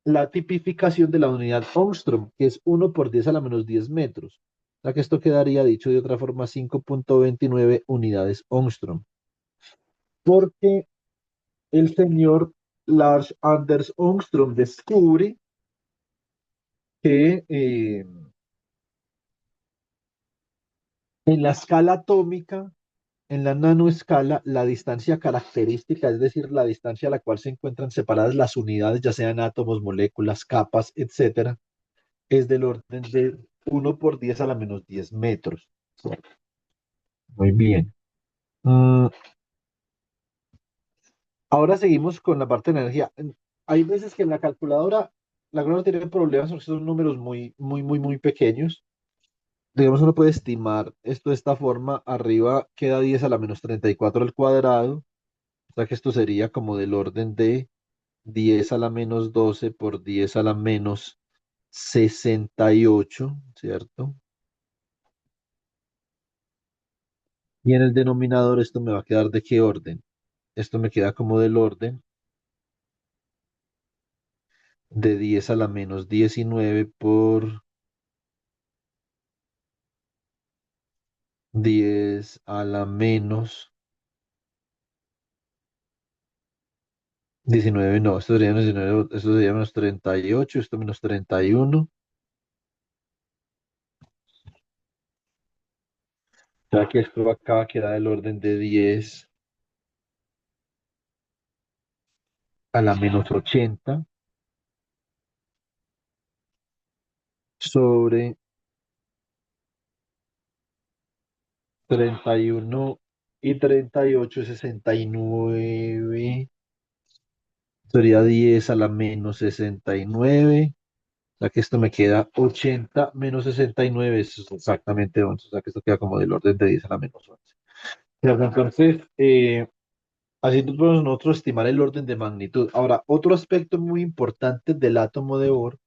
A: la tipificación de la unidad Ångström, que es 1 por 10 a la menos 10 metros. O sea que esto quedaría, dicho de otra forma, 5,29 unidades Ångström. Porque el señor Lars Anders Ångström descubre que en la escala atómica, en la nanoescala, la distancia característica, es decir, la distancia a la cual se encuentran separadas las unidades, ya sean átomos, moléculas, capas, etcétera, es del orden de 1 por 10 a la menos 10 metros. Muy bien. Mm, ahora seguimos con la parte de energía. Hay veces que en la calculadora tiene problemas porque son números muy pequeños. Digamos, uno puede estimar esto de esta forma. Arriba queda 10 a la menos 34 al cuadrado. O sea que esto sería como del orden de 10 a la menos 12 por 10 a la menos 68, ¿cierto? Y en el denominador esto me va a quedar de qué orden. Esto me queda como del orden de 10 a la menos 19 por 10 a la menos 19. No, esto sería menos 19, esto sería menos 38, esto menos 31. Ya que esto acá queda del orden de 10 a la menos 80 sobre 31 y 38 es 69. Sería 10 a la menos 69. O sea que esto me queda 80 menos 69, eso es exactamente 11. O sea que esto queda como del orden de 10 a la menos 11. Cierto. Entonces, así podemos nosotros estimar el orden de magnitud. Ahora, otro aspecto muy importante del átomo de Bohr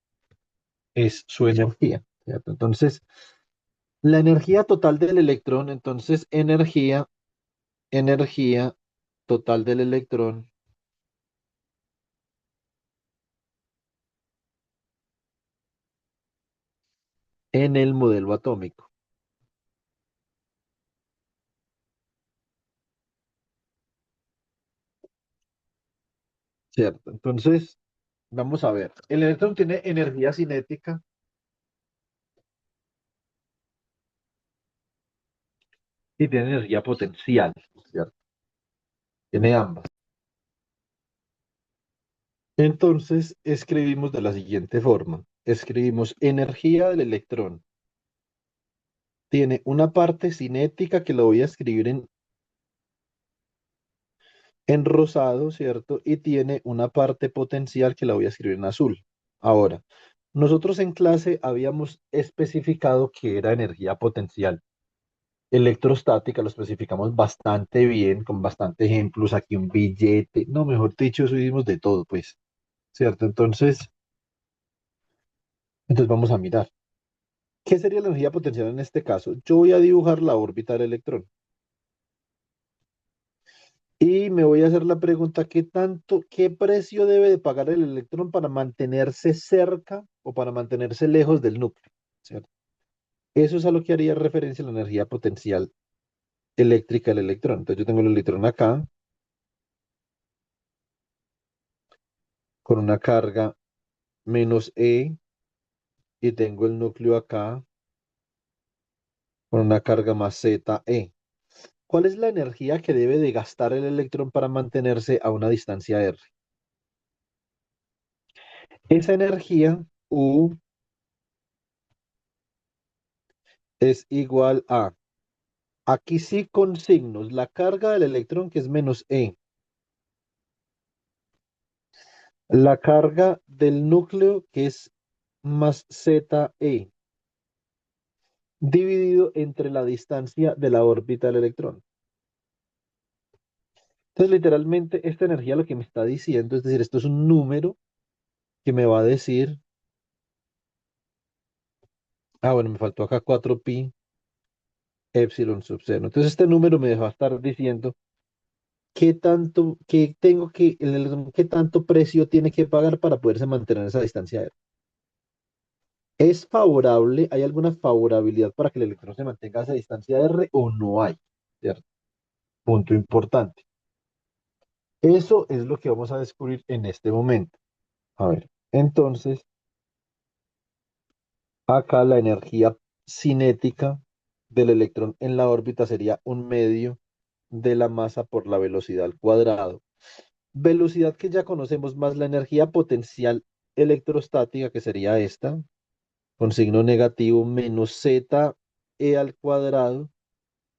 A: es su energía, ¿cierto? Entonces, la energía total del electrón, entonces, energía total del electrón, en el modelo atómico, ¿cierto? Entonces, vamos a ver. El electrón tiene energía cinética y tiene energía potencial, ¿cierto? Tiene ambas. Entonces, escribimos de la siguiente forma. Escribimos energía del electrón. Tiene una parte cinética que lo voy a escribir en rosado, ¿cierto? Y tiene una parte potencial que la voy a escribir en azul. Ahora, nosotros en clase habíamos especificado que era energía potencial. Electrostática lo especificamos bastante bien, con bastante ejemplos, aquí un billete, no, mejor dicho, eso hicimos de todo, pues, ¿cierto? Entonces vamos a mirar. ¿Qué sería la energía potencial en este caso? Yo voy a dibujar la órbita del electrón y me voy a hacer la pregunta, qué precio debe de pagar el electrón para mantenerse cerca o para mantenerse lejos del núcleo? ¿Cierto? Eso es a lo que haría referencia la energía potencial eléctrica del electrón. Entonces yo tengo el electrón acá con una carga menos E y tengo el núcleo acá con una carga más ZE. ¿Cuál es la energía que debe de gastar el electrón para mantenerse a una distancia R? Esa energía, U, es igual a, aquí sí con signos, la carga del electrón que es menos E, La carga del núcleo, que es más ZE, dividido entre la distancia de la órbita del electrón. Entonces, literalmente, esta energía lo que me está diciendo, es decir, esto es un número que me va a decir, bueno, me faltó acá 4pi epsilon sub cero. Entonces, este número me va a estar diciendo qué tanto, qué tanto precio tiene que pagar para poderse mantener esa distancia R. ¿Es favorable? ¿Hay alguna favorabilidad para que el electrón se mantenga a esa distancia R o no hay? ¿Cierto? Punto importante. Eso es lo que vamos a descubrir en este momento. A ver, entonces, acá la energía cinética del electrón en la órbita sería un medio de la masa por la velocidad al cuadrado. Velocidad que ya conocemos, más la energía potencial electrostática, que sería esta, con signo negativo, menos z e al cuadrado,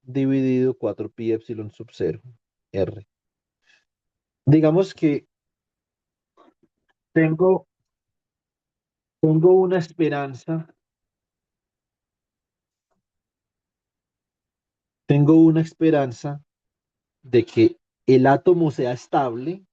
A: dividido 4pi epsilon sub 0, R. Digamos que tengo, tengo una esperanza, tengo una esperanza de que el átomo sea estable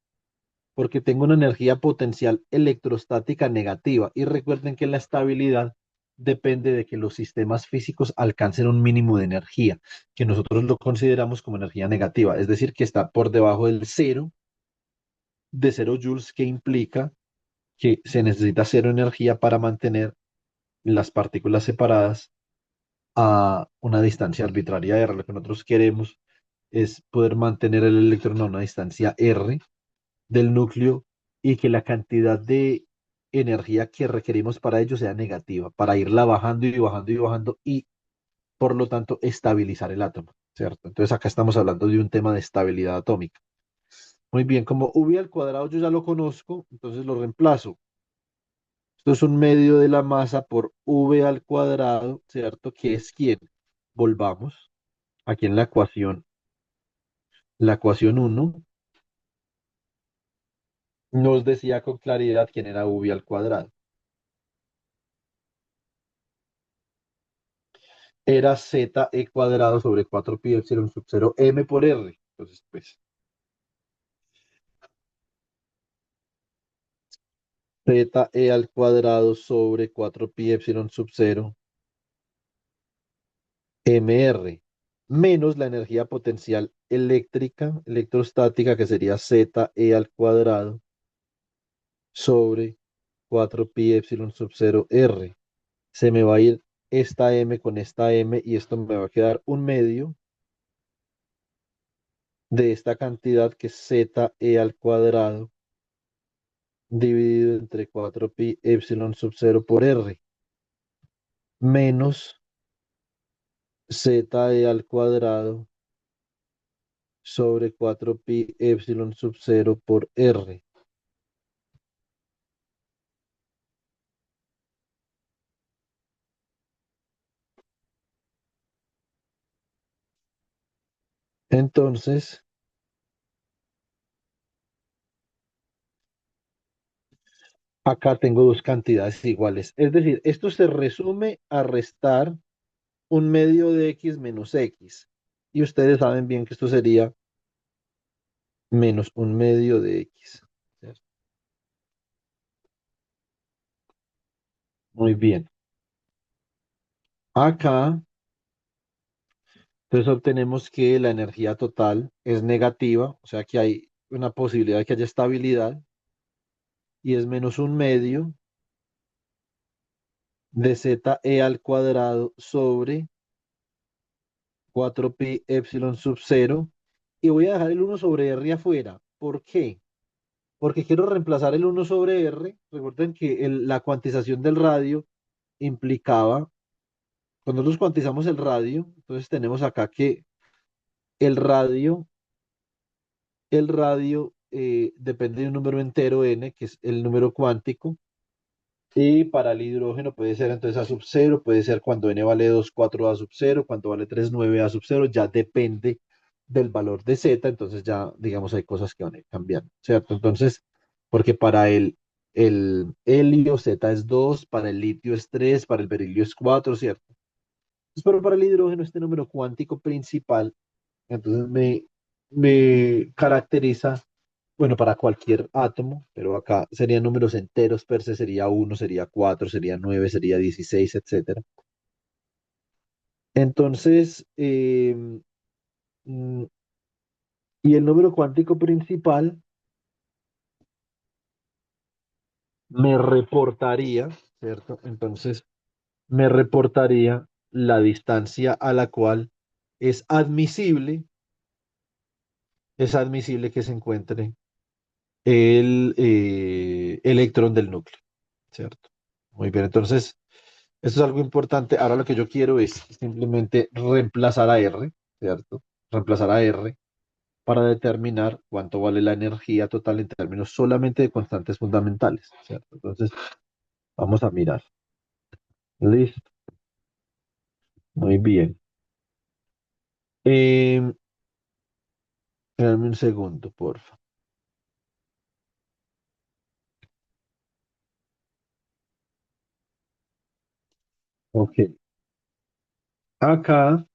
A: porque tengo una energía potencial electrostática negativa. Y recuerden que la estabilidad depende de que los sistemas físicos alcancen un mínimo de energía, que nosotros lo consideramos como energía negativa, es decir, que está por debajo del cero, de 0 joules, que implica que se necesita cero energía para mantener las partículas separadas a una distancia arbitraria r. Lo que nosotros queremos es poder mantener el electrón a una distancia r del núcleo y que la cantidad de energía que requerimos para ello sea negativa, para irla bajando y bajando y bajando y por lo tanto estabilizar el átomo, ¿cierto? Entonces acá estamos hablando de un tema de estabilidad atómica. Muy bien, como v al cuadrado yo ya lo conozco, entonces lo reemplazo. Esto es un medio de la masa por v al cuadrado, ¿cierto? ¿Que es quién? Volvamos aquí en la ecuación uno nos decía con claridad quién era v al cuadrado. Era z e cuadrado sobre 4 pi epsilon sub 0 m por r. Entonces, pues, z e al cuadrado sobre 4 pi epsilon sub 0 mr menos la energía potencial eléctrica, electrostática, que sería z e al cuadrado sobre 4 pi epsilon sub 0 r. Se me va a ir esta m con esta m y esto me va a quedar un medio de esta cantidad que es z e al cuadrado dividido entre 4pi epsilon sub 0 por r, menos z e al cuadrado sobre 4pi epsilon sub 0 por r. Entonces, acá tengo dos cantidades iguales. Es decir, esto se resume a restar un medio de x menos x. Y ustedes saben bien que esto sería menos un medio de x. ¿Cierto? Muy bien. Acá, entonces obtenemos que la energía total es negativa, o sea que hay una posibilidad de que haya estabilidad, y es menos un medio de z e al cuadrado sobre 4pi epsilon sub 0. Y voy a dejar el uno sobre r afuera. ¿Por qué? Porque quiero reemplazar el uno sobre r. Recuerden que la cuantización del radio implicaba, cuando nosotros cuantizamos el radio, entonces tenemos acá que el radio, depende de un número entero n, que es el número cuántico. Y para el hidrógeno puede ser entonces A sub 0, puede ser cuando n vale 2 4 A sub 0, cuando vale 3 9 A sub 0, ya depende del valor de Z, entonces ya, digamos, hay cosas que van a ir cambiando, ¿cierto? Entonces, porque para el helio Z es 2, para el litio es 3, para el berilio es 4, ¿cierto? Pero para el hidrógeno, este número cuántico principal, entonces me caracteriza, bueno, para cualquier átomo, pero acá serían números enteros, per se sería 1, sería 4, sería 9, sería 16, etcétera. Entonces, mm, y el número cuántico principal me reportaría, ¿cierto? Entonces, me reportaría la distancia a la cual es admisible, es admisible que se encuentre el electrón del núcleo, ¿cierto? Muy bien, entonces, esto es algo importante. Ahora lo que yo quiero es simplemente reemplazar a R, ¿cierto? Reemplazar a R para determinar cuánto vale la energía total en términos solamente de constantes fundamentales, ¿cierto? Entonces, vamos a mirar. Listo, muy bien. Eh, Dame un segundo, porfa. Ok. Acá,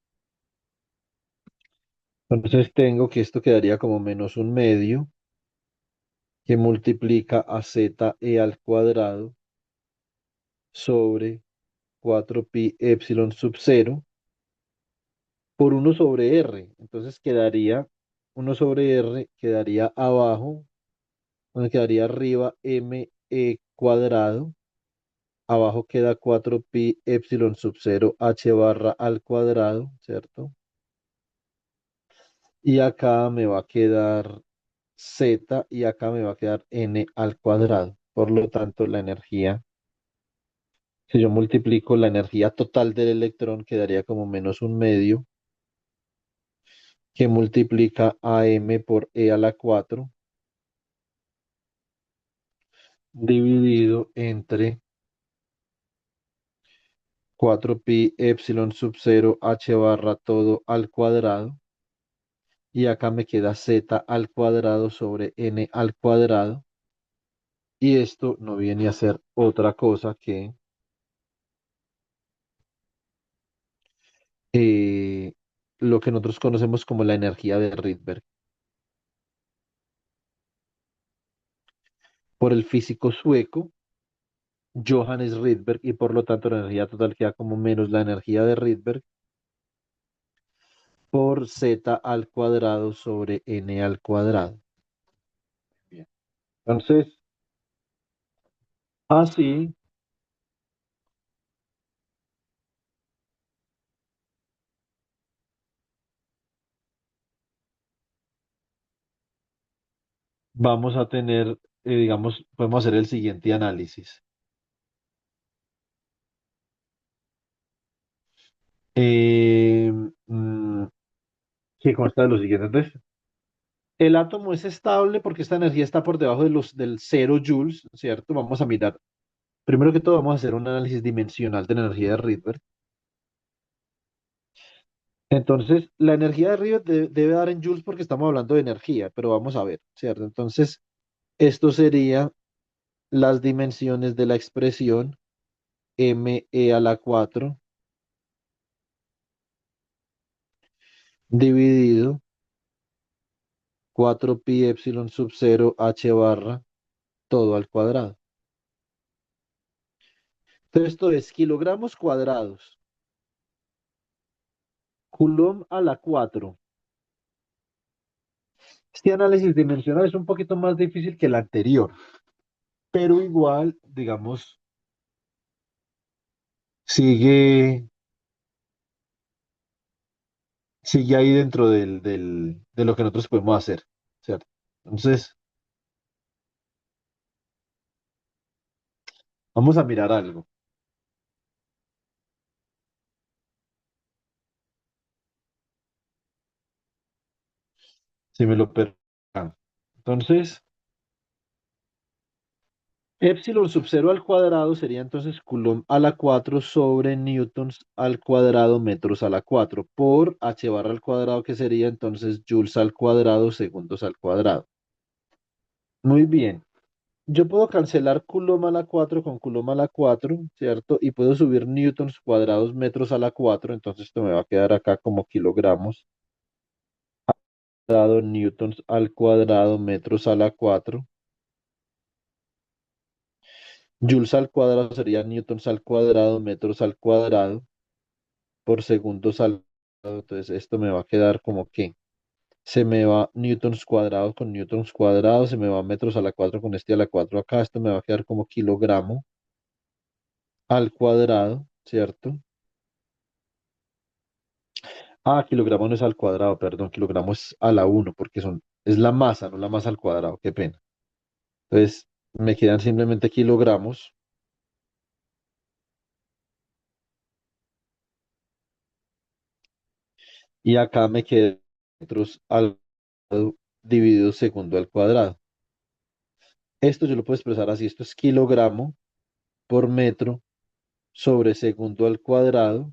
A: entonces tengo que esto quedaría como menos un medio que multiplica a z e al cuadrado sobre 4pi epsilon sub 0 por 1 sobre r. Entonces quedaría 1 sobre r, quedaría abajo, donde quedaría arriba me cuadrado. Abajo queda 4pi epsilon sub 0 h barra al cuadrado, ¿cierto? Y acá me va a quedar z y acá me va a quedar n al cuadrado. Por lo tanto, la energía, si yo multiplico la energía total del electrón, quedaría como menos un medio que multiplica a m por e a la 4 dividido entre 4pi epsilon sub 0 h barra todo al cuadrado. Y acá me queda z al cuadrado sobre n al cuadrado. Y esto no viene a ser otra cosa que eh, lo que nosotros conocemos como la energía de Rydberg, por el físico sueco Johannes Rydberg, y por lo tanto la energía total queda como menos la energía de Rydberg por z al cuadrado sobre n al cuadrado. Bien. Entonces, así vamos a tener, digamos, podemos hacer el siguiente análisis. Eh, mm, que consta de lo siguiente. Entonces, el átomo es estable porque esta energía está por debajo del 0 joules, ¿cierto? Vamos a mirar. Primero que todo, vamos a hacer un análisis dimensional de la energía de Rydberg. Entonces, la energía de Rydberg debe dar en joules porque estamos hablando de energía, pero vamos a ver, ¿cierto? Entonces, esto sería las dimensiones de la expresión me a la 4 dividido 4pi epsilon sub 0 h barra todo al cuadrado. Entonces, esto es kilogramos cuadrados, coulomb a la 4. Este análisis dimensional es un poquito más difícil que el anterior, pero igual, digamos, sigue, sigue ahí dentro de lo que nosotros podemos hacer, ¿cierto? Entonces, vamos a mirar algo, si me lo permiten. Entonces, epsilon sub 0 al cuadrado sería entonces coulomb a la 4 sobre newtons al cuadrado metros a la 4 por h barra al cuadrado, que sería entonces joules al cuadrado segundos al cuadrado. Muy bien. Yo puedo cancelar Coulomb a la 4 con Coulomb a la 4, ¿cierto? Y puedo subir newtons cuadrados metros a la 4, entonces esto me va a quedar acá como kilogramos, dado newtons al cuadrado metros a la 4. Joules al cuadrado sería newtons al cuadrado metros al cuadrado por segundos al cuadrado. Entonces esto me va a quedar como que se me va newtons cuadrados con newtons cuadrados, se me va metros a la 4 con este a la 4 acá. Esto me va a quedar como kilogramo al cuadrado, ¿cierto? Ah, kilogramo no es al cuadrado, perdón, kilogramo es a la uno porque es la masa, no la masa al cuadrado, qué pena. Entonces, me quedan simplemente kilogramos y acá me quedan metros al cuadrado dividido segundo al cuadrado. Esto yo lo puedo expresar así, esto es kilogramo por metro sobre segundo al cuadrado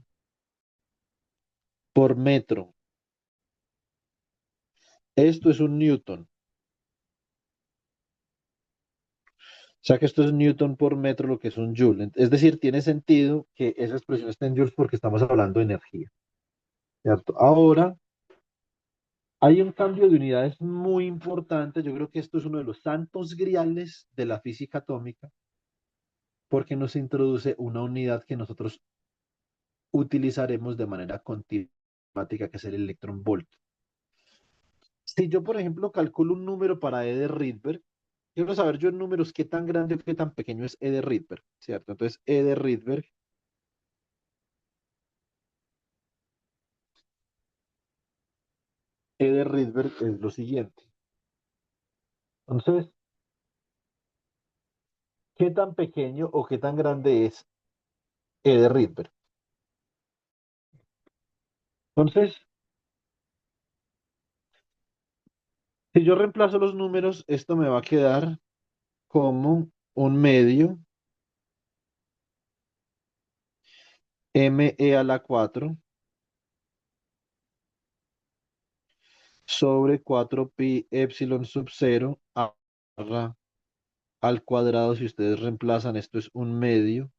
A: por metro. Esto es un newton. O sea que esto es newton por metro, lo que es un joule. Es decir, tiene sentido que esa expresión esté en joules porque estamos hablando de energía, ¿cierto? Ahora, hay un cambio de unidades muy importante. Yo creo que esto es uno de los santos griales de la física atómica porque nos introduce una unidad que nosotros utilizaremos de manera continuatica, que es el electron volt. Si yo, por ejemplo, calculo un número para E de Rydberg, quiero saber yo en números qué tan grande o qué tan pequeño es E de Rydberg, ¿cierto? Entonces, E de Rydberg es lo siguiente. Entonces, ¿qué tan pequeño o qué tan grande es E de Rydberg? Entonces, si yo reemplazo los números, esto me va a quedar como un medio me a la 4 sobre 4 pi epsilon sub 0 al cuadrado. Si ustedes reemplazan, esto es un medio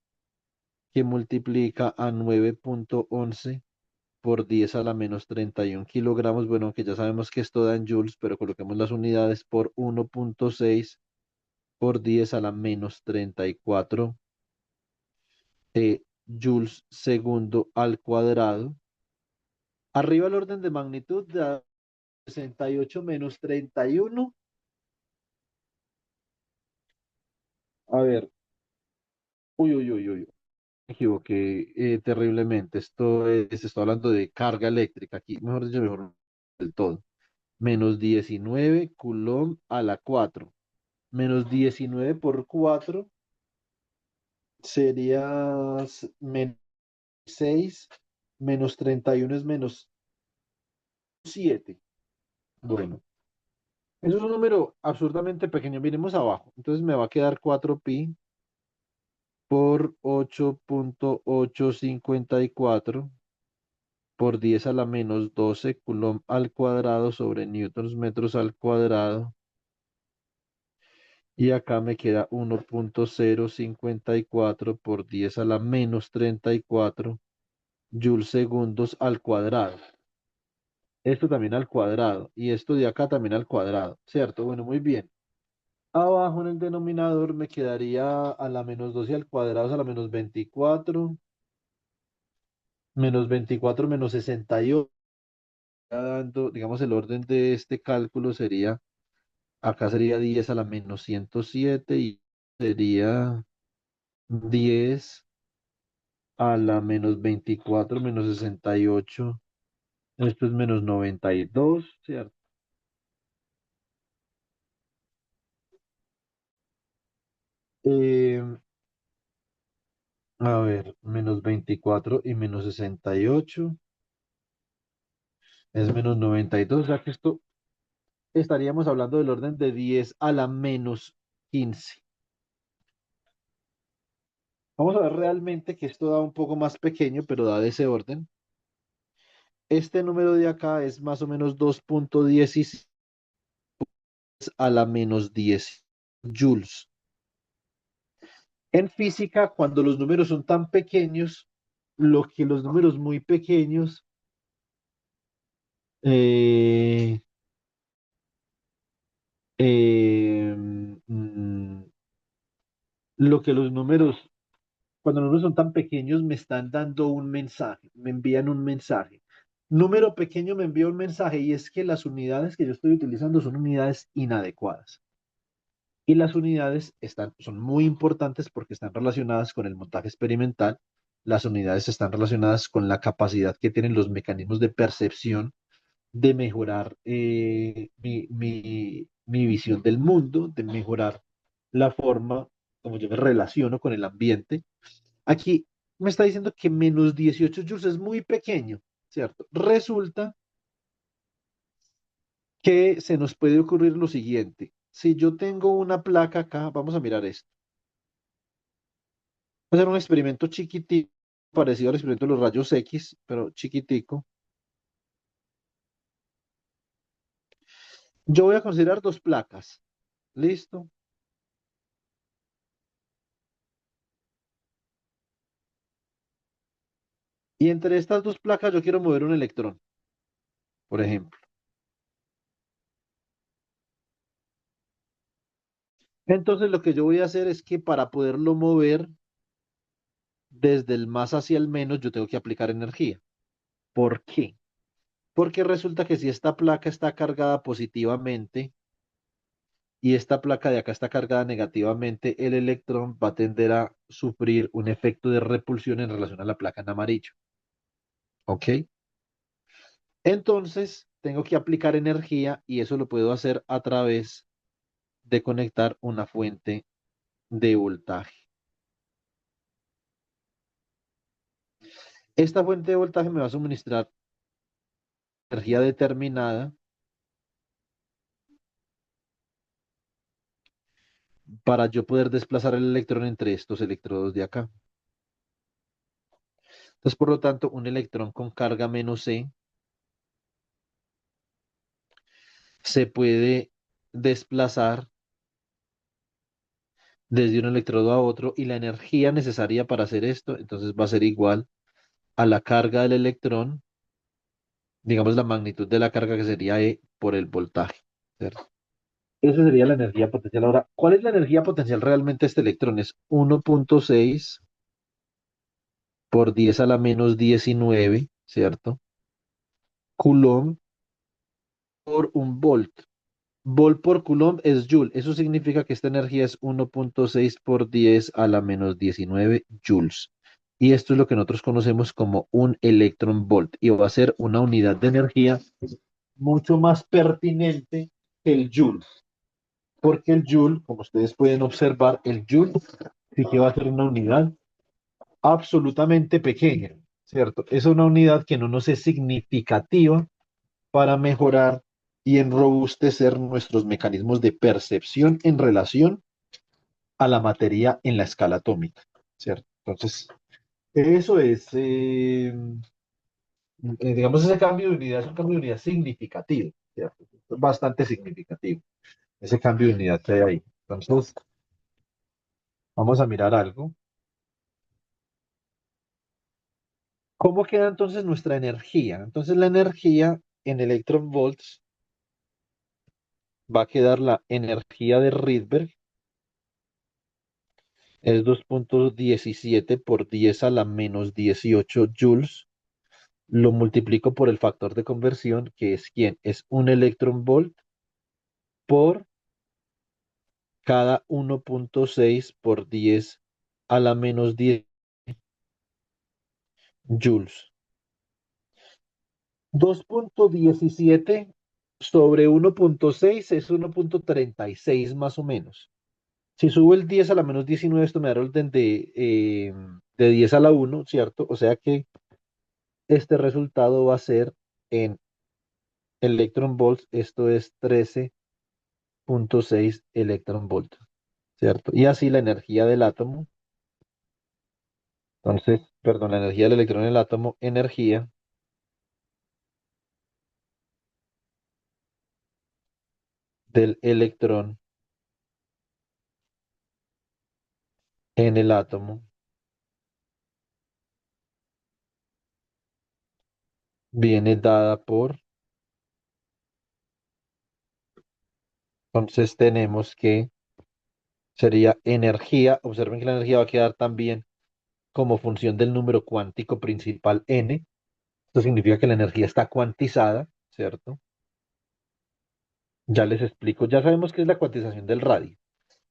A: que multiplica a 9,11 por 10 a la menos 31 kilogramos. Bueno, que ya sabemos que esto da en joules, pero coloquemos las unidades por 1,6 por 10 a la menos 34 joules segundo al cuadrado. Arriba el orden de magnitud da 68 menos 31. A ver, uy, uy, uy, uy, me equivoqué terriblemente. Estoy hablando de carga eléctrica aquí, mejor dicho, mejor del todo. Menos 19 Coulomb a la 4. Menos 19 por 4 sería menos 6. Menos 31 es menos 7. Bueno, eso es un número absurdamente pequeño. Miremos abajo. Entonces me va a quedar 4 pi por 8,854 por 10 a la menos 12 Coulomb al cuadrado sobre newtons metros al cuadrado. Y acá me queda 1,054 por 10 a la menos 34 joules segundos al cuadrado. Esto también al cuadrado. Y esto de acá también al cuadrado. ¿Cierto? Bueno, muy bien. Abajo en el denominador me quedaría a la menos 12 al cuadrado es a la menos 24. Menos 24 menos 68. Dando, digamos, el orden de este cálculo sería, acá sería 10 a la menos 107 y sería 10 a la menos 24 menos 68. Esto es menos 92, ¿cierto? Eh, a ver, menos 24 y menos 68 es menos 92. O sea que esto estaríamos hablando del orden de 10 a la menos 15. Vamos a ver realmente que esto da un poco más pequeño, pero da de ese orden. Este número de acá es más o menos 2,16 a la menos 10 joules. En física, cuando los números son tan pequeños, lo que los números muy pequeños, eh, eh, mm, lo que los números, cuando los números son tan pequeños, me están dando un mensaje, me envían un mensaje. Número pequeño me envía un mensaje y es que las unidades que yo estoy utilizando son unidades inadecuadas. Y las unidades son muy importantes porque están relacionadas con el montaje experimental. Las unidades están relacionadas con la capacidad que tienen los mecanismos de percepción de mejorar mi visión del mundo, de mejorar la forma como yo me relaciono con el ambiente. Aquí me está diciendo que menos 18 joules es muy pequeño, ¿cierto? Resulta que se nos puede ocurrir lo siguiente. Si yo tengo una placa acá, vamos a mirar esto. Voy a hacer un experimento chiquitico, parecido al experimento de los rayos X, pero chiquitico. Yo voy a considerar dos placas. ¿Listo? Y entre estas dos placas yo quiero mover un electrón, por ejemplo. Entonces lo que yo voy a hacer es que para poderlo mover desde el más hacia el menos, yo tengo que aplicar energía. ¿Por qué? Porque resulta que si esta placa está cargada positivamente y esta placa de acá está cargada negativamente, el electrón va a tender a sufrir un efecto de repulsión en relación a la placa en amarillo. ¿Ok? Entonces, tengo que aplicar energía y eso lo puedo hacer a través de conectar una fuente de voltaje. Esta fuente de voltaje me va a suministrar energía determinada para yo poder desplazar el electrón entre estos electrodos de acá. Entonces, por lo tanto, un electrón con carga menos C se puede desplazar desde un electrodo a otro y la energía necesaria para hacer esto, entonces va a ser igual a la carga del electrón, digamos la magnitud de la carga que sería E por el voltaje, ¿cierto? Esa sería la energía potencial. Ahora, ¿cuál es la energía potencial realmente de este electrón? Es 1.6 por 10 a la menos 19, ¿cierto? Coulomb por un volt. Volt por Coulomb es Joule. Eso significa que esta energía es 1.6 por 10 a la menos 19 joules. Y esto es lo que nosotros conocemos como un electron volt. Y va a ser una unidad de energía mucho más pertinente que el Joule. Porque el Joule, como ustedes pueden observar, el Joule sí que va a ser una unidad absolutamente pequeña, ¿cierto? Es una unidad que no nos es significativa para mejorar y enrobustecer nuestros mecanismos de percepción en relación a la materia en la escala atómica, ¿cierto? Entonces, eso es, digamos, ese cambio de unidad es un cambio de unidad significativo, ¿cierto? Es bastante significativo, ese cambio de unidad que hay ahí. Entonces, vamos a mirar algo. ¿Cómo queda entonces nuestra energía? Entonces, la energía en electron volts va a quedar la energía de Rydberg, es 2.17 por 10 a la menos 18 joules. Lo multiplico por el factor de conversión, que es ¿quién? Es un electron volt por cada 1.6 por 10 a la menos 10 joules. 2.17 sobre 1.6 es 1.36 más o menos. Si subo el 10 a la menos 19, esto me da el orden de 10 a la 1, ¿cierto? O sea que este resultado va a ser en electron volts, esto es 13.6 electron volts, ¿cierto? Y así la energía del átomo, entonces, perdón, la energía del electrón en el átomo, energía del electrón en el átomo viene dada por, entonces tenemos que sería energía. Observen que la energía va a quedar también como función del número cuántico principal n. Esto significa que la energía está cuantizada, ¿cierto? Ya les explico, ya sabemos qué es la cuantización del radio.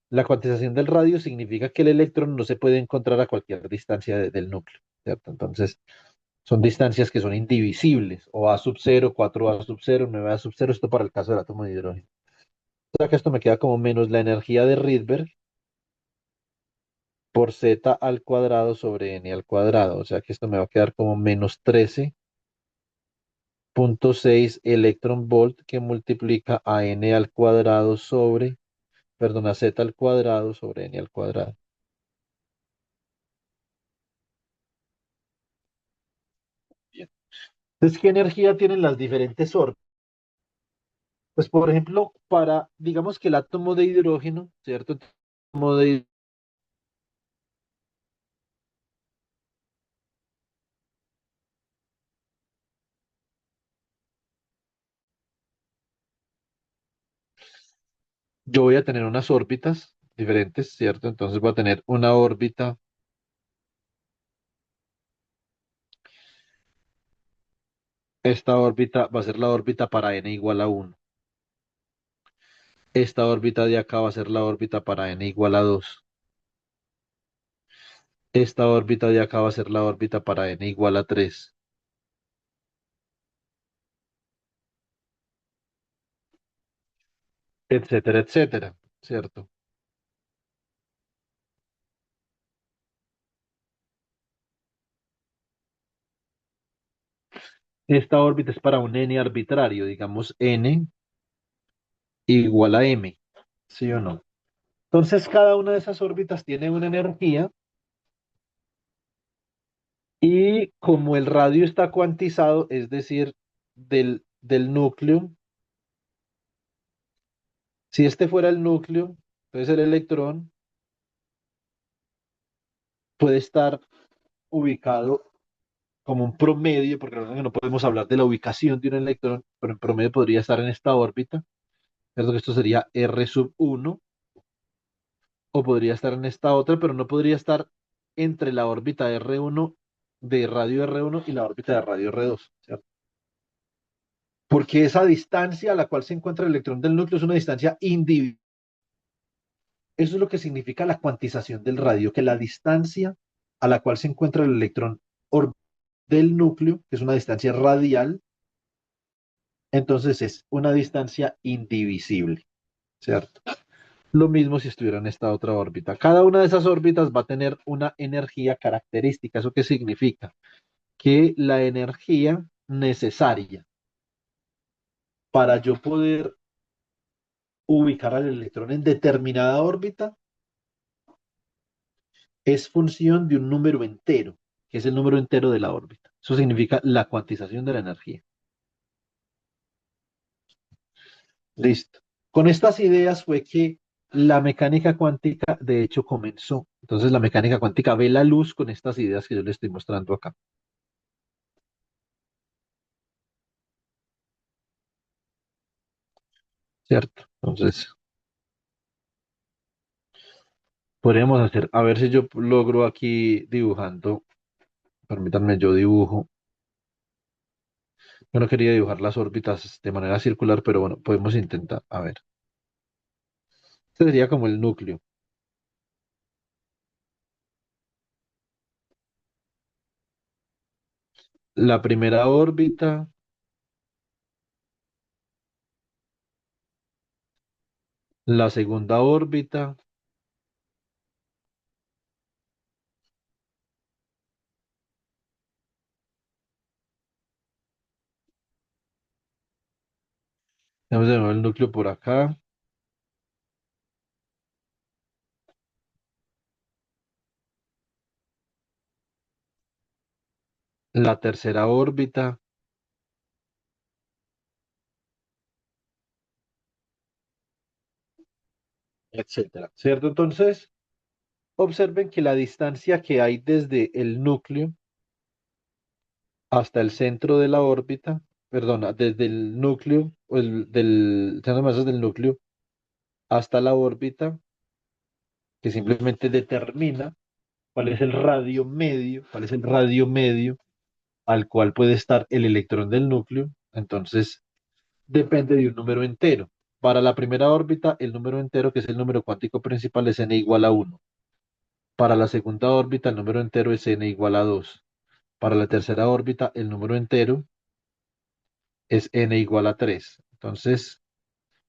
A: La cuantización del radio significa que el electrón no se puede encontrar a cualquier distancia del núcleo, ¿cierto? Entonces, son distancias que son indivisibles, o A sub cero, 4A sub cero, 9A sub cero, esto para el caso del átomo de hidrógeno. O sea que esto me queda como menos la energía de Rydberg por z al cuadrado sobre n al cuadrado. O sea que esto me va a quedar como menos 13,6 electron volt que multiplica a n al cuadrado sobre, perdón, a z al cuadrado sobre n al cuadrado. Bien. Entonces, ¿qué energía tienen las diferentes órbitas? Pues, por ejemplo, para, digamos que el átomo de hidrógeno, ¿cierto? El átomo de- yo voy a tener unas órbitas diferentes, ¿cierto? Entonces voy a tener una órbita, esta órbita va a ser la órbita para n igual a 1. Esta órbita de acá va a ser la órbita para n igual a 2. Esta órbita de acá va a ser la órbita para n igual a 3, etcétera, etcétera, ¿cierto? Esta órbita es para un n arbitrario, digamos n igual a m, ¿sí o no? Entonces, cada una de esas órbitas tiene una energía y como el radio está cuantizado, es decir, del núcleo, si este fuera el núcleo, entonces el electrón puede estar ubicado como un promedio, porque recuerden que no podemos hablar de la ubicación de un electrón, pero en promedio podría estar en esta órbita, ¿cierto? Que esto sería R sub 1, o podría estar en esta otra, pero no podría estar entre la órbita R1 de radio R1 y la órbita de radio R2, ¿cierto? Porque esa distancia a la cual se encuentra el electrón del núcleo es una distancia individual. Eso es lo que significa la cuantización del radio, que la distancia a la cual se encuentra el electrón del núcleo, que es una distancia radial, entonces es una distancia indivisible, ¿cierto? Lo mismo si estuviera en esta otra órbita. Cada una de esas órbitas va a tener una energía característica. ¿Eso qué significa? Que la energía necesaria para yo poder ubicar al electrón en determinada órbita es función de un número entero, que es el número entero de la órbita. Eso significa la cuantización de la energía. Listo. Con estas ideas fue que la mecánica cuántica, de hecho, comenzó. Entonces, la mecánica cuántica ve la luz con estas ideas que yo le estoy mostrando acá. ¿Cierto? Entonces, podríamos hacer, a ver si yo logro aquí dibujando. Permítanme, yo dibujo. Yo no quería dibujar las órbitas de manera circular, pero bueno, podemos intentar. A ver. Este sería como el núcleo. La primera órbita, la segunda órbita, tenemos de nuevo el núcleo por acá, la tercera órbita, etcétera. ¿Cierto? Entonces, Observen que la distancia que hay desde el núcleo hasta el centro de la órbita, perdona, desde el núcleo, o del centro de masas del núcleo hasta la órbita, que simplemente determina cuál es el radio medio al cual puede estar el electrón del núcleo. Entonces, depende de un número entero. Para la primera órbita, el número entero, que es el número cuántico principal, es n igual a 1. Para la segunda órbita, el número entero es n igual a 2. Para la tercera órbita, el número entero es n igual a 3. Entonces,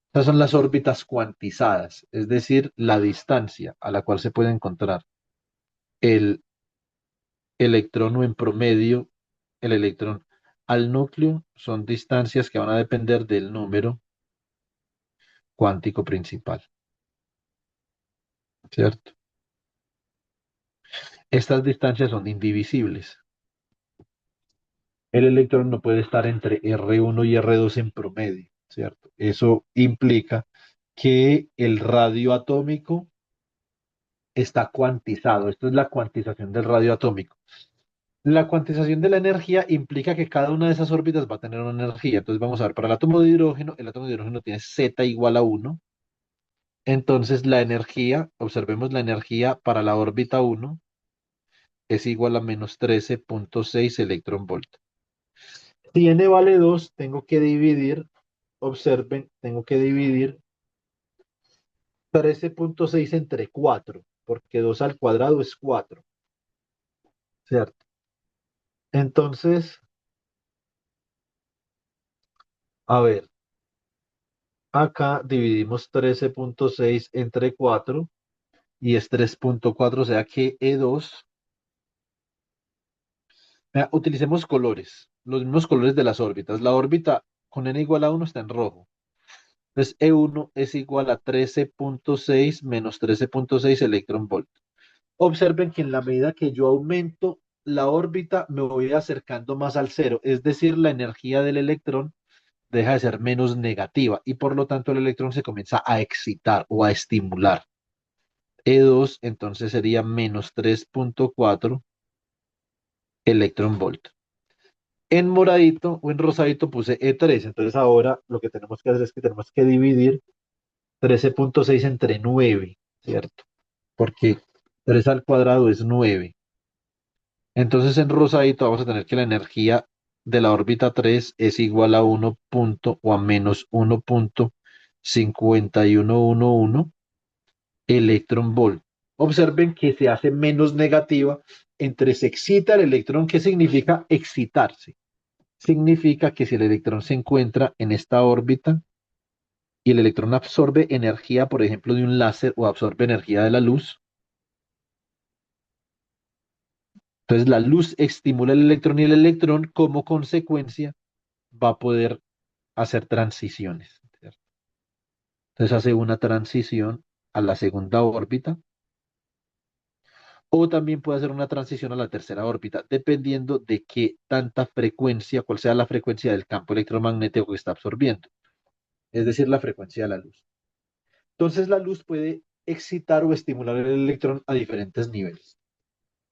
A: estas son las órbitas cuantizadas, es decir, la distancia a la cual se puede encontrar el electrón o en promedio el electrón al núcleo son distancias que van a depender del número cuántico principal, ¿cierto? Estas distancias son indivisibles. El electrón no puede estar entre R1 y R2 en promedio, ¿cierto? Eso implica que el radio atómico está cuantizado. Esto es la cuantización del radio atómico. La cuantización de la energía implica que cada una de esas órbitas va a tener una energía. Entonces vamos a ver, para el átomo de hidrógeno tiene Z igual a 1. Entonces la energía, observemos la energía para la órbita 1 es igual a menos 13,6 electronvolt. Si n vale 2, tengo que dividir, observen, tengo que dividir 13,6 entre 4, porque 2 al cuadrado es 4, ¿cierto? Entonces, a ver, acá dividimos 13,6 entre 4 y es 3,4, o sea que E2, vea, utilicemos colores, los mismos colores de las órbitas. La órbita con n igual a 1 está en rojo. Entonces E1 es igual a 13,6 menos 13,6 electronvolt. Observen que en la medida que yo aumento la órbita, me voy acercando más al cero, es decir, la energía del electrón deja de ser menos negativa y por lo tanto el electrón se comienza a excitar o a estimular. E2 entonces sería menos 3,4 electronvolt. En moradito o en rosadito puse E3, entonces ahora lo que tenemos que hacer es que tenemos que dividir 13,6 entre 9, ¿cierto? Porque 3 al cuadrado es 9. Entonces en rosadito vamos a tener que la energía de la órbita 3 es igual a 1 o a menos 1,5111 electron volt. Observen que se hace menos negativa entre se excita el electrón. ¿Qué significa excitarse? Significa que si el electrón se encuentra en esta órbita y el electrón absorbe energía, por ejemplo, de un láser o absorbe energía de la luz, entonces la luz estimula el electrón y el electrón como consecuencia va a poder hacer transiciones, ¿cierto? Entonces hace una transición a la segunda órbita o también puede hacer una transición a la tercera órbita, dependiendo de qué tanta frecuencia, cuál sea la frecuencia del campo electromagnético que está absorbiendo, es decir, la frecuencia de la luz. Entonces la luz puede excitar o estimular el electrón a diferentes niveles.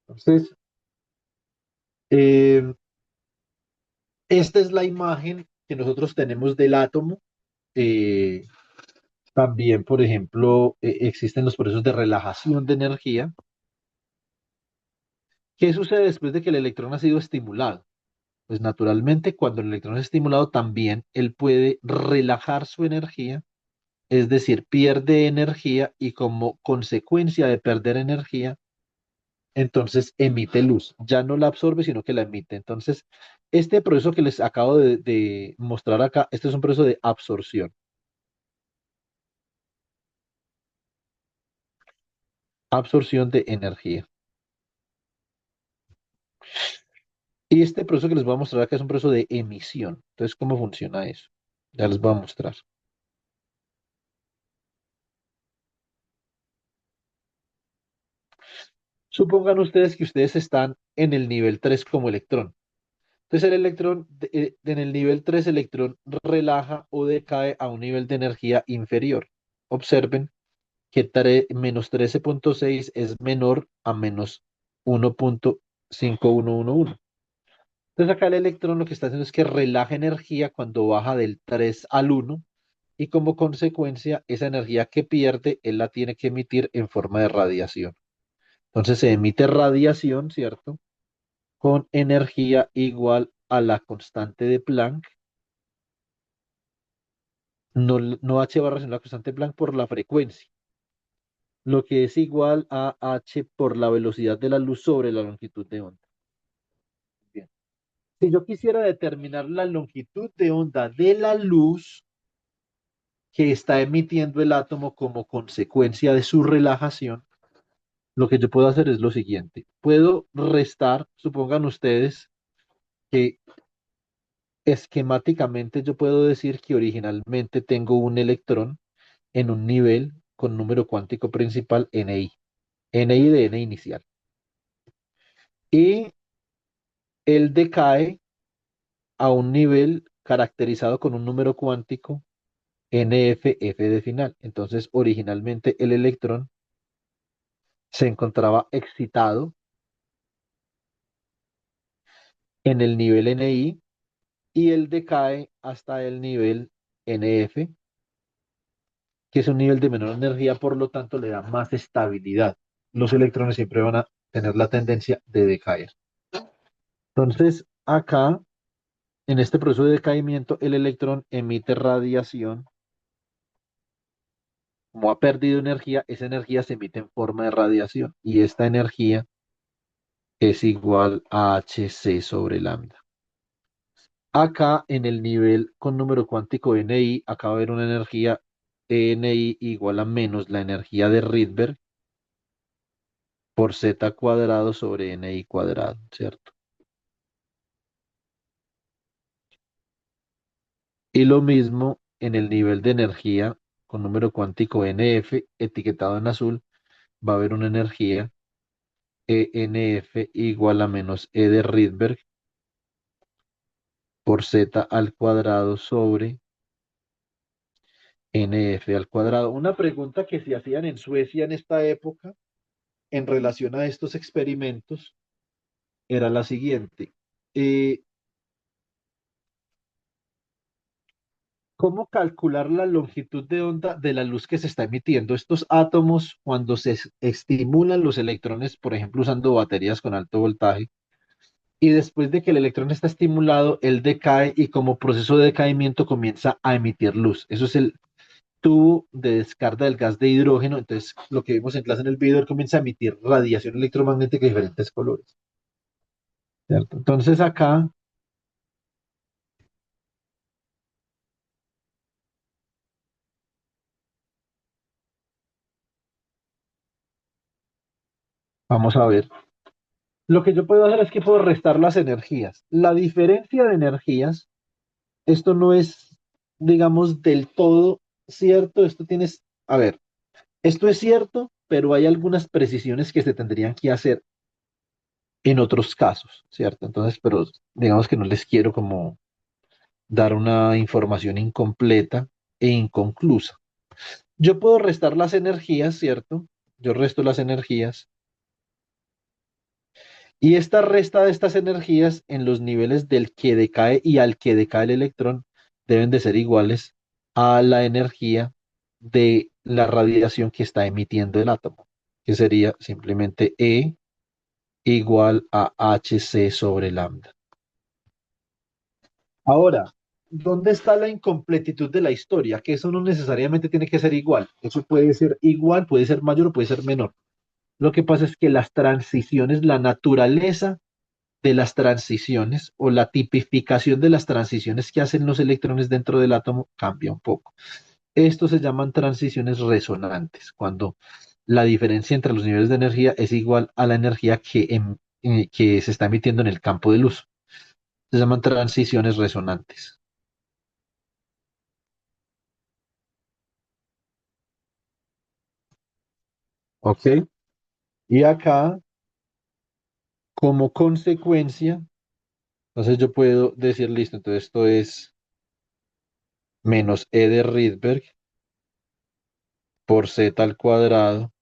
A: Entonces, eh, esta es la imagen que nosotros tenemos del átomo. Eh, También, por ejemplo, existen los procesos de relajación de energía. ¿Qué sucede después de que el electrón ha sido estimulado? Pues naturalmente, cuando el electrón es estimulado, también él puede relajar su energía, es decir, pierde energía y como consecuencia de perder energía, entonces emite luz. Ya no la absorbe, sino que la emite. Entonces, este proceso que les acabo de mostrar acá, este es un proceso de absorción de energía. Y este proceso que les voy a mostrar acá es un proceso de emisión. Entonces, ¿cómo funciona eso? Ya les voy a mostrar. Supongan ustedes que ustedes están en el nivel 3 como electrón. Entonces, el electrón, en el nivel 3 el electrón relaja o decae a un nivel de energía inferior. Observen que menos 13,6 es menor a menos 1,5111. Entonces acá el electrón lo que está haciendo es que relaja energía cuando baja del 3 al 1 y como consecuencia esa energía que pierde él la tiene que emitir en forma de radiación. Entonces se emite radiación, ¿cierto? Con energía igual a la constante de Planck, no h barra, sino la constante de Planck por la frecuencia, lo que es igual a h por la velocidad de la luz sobre la longitud de onda. Bien. Si yo quisiera determinar la longitud de onda de la luz que está emitiendo el átomo como consecuencia de su relajación, lo que yo puedo hacer es lo siguiente. Puedo restar, supongan ustedes que esquemáticamente yo puedo decir que originalmente tengo un electrón en un nivel con número cuántico principal NI, NI de N inicial. Y él decae a un nivel caracterizado con un número cuántico NFF de final. Entonces, originalmente el electrón se encontraba excitado en el nivel NI y él decae hasta el nivel NF, que es un nivel de menor energía, por lo tanto le da más estabilidad. Los electrones siempre van a tener la tendencia de decaer. Entonces, acá, en este proceso de decaimiento, el electrón emite radiación. Como ha perdido energía, esa energía se emite en forma de radiación y esta energía es igual a Hc sobre lambda. Acá en el nivel con número cuántico Ni, acá va a haber una energía Ni igual a menos la energía de Rydberg por z cuadrado sobre Ni cuadrado, ¿cierto? Y lo mismo en el nivel de energía con número cuántico Nf, etiquetado en azul, va a haber una energía Enf igual a menos E de Rydberg por z al cuadrado sobre Nf al cuadrado. Una pregunta que se hacían en Suecia en esta época en relación a estos experimentos era la siguiente. Eh, ¿Cómo calcular la longitud de onda de la luz que se está emitiendo? Estos átomos, cuando se estimulan los electrones, por ejemplo, usando baterías con alto voltaje, y después de que el electrón está estimulado, él decae y como proceso de decaimiento comienza a emitir luz. Eso es el tubo de descarga del gas de hidrógeno. Entonces, lo que vimos en clase en el video, él comienza a emitir radiación electromagnética de diferentes colores, ¿cierto? Entonces, acá, vamos a ver. Lo que yo puedo hacer es que puedo restar las energías. La diferencia de energías, esto no es, digamos, del todo cierto. Esto tienes, a ver, esto es cierto, pero hay algunas precisiones que se tendrían que hacer en otros casos, ¿cierto? Entonces, pero digamos que no les quiero como dar una información incompleta e inconclusa. Yo puedo restar las energías, ¿cierto? Yo resto las energías y esta resta de estas energías en los niveles del que decae y al que decae el electrón deben de ser iguales a la energía de la radiación que está emitiendo el átomo, que sería simplemente E igual a Hc sobre lambda. Ahora, ¿dónde está la incompletitud de la historia? Que eso no necesariamente tiene que ser igual. Eso puede ser igual, puede ser mayor o puede ser menor. Lo que pasa es que las transiciones, la naturaleza de las transiciones o la tipificación de las transiciones que hacen los electrones dentro del átomo cambia un poco. Estos se llaman transiciones resonantes, cuando la diferencia entre los niveles de energía es igual a la energía que se está emitiendo en el campo de luz. Se llaman transiciones resonantes. ¿Ok? Y acá, como consecuencia, entonces yo puedo decir, listo, entonces esto es menos E de Rydberg por z al cuadrado,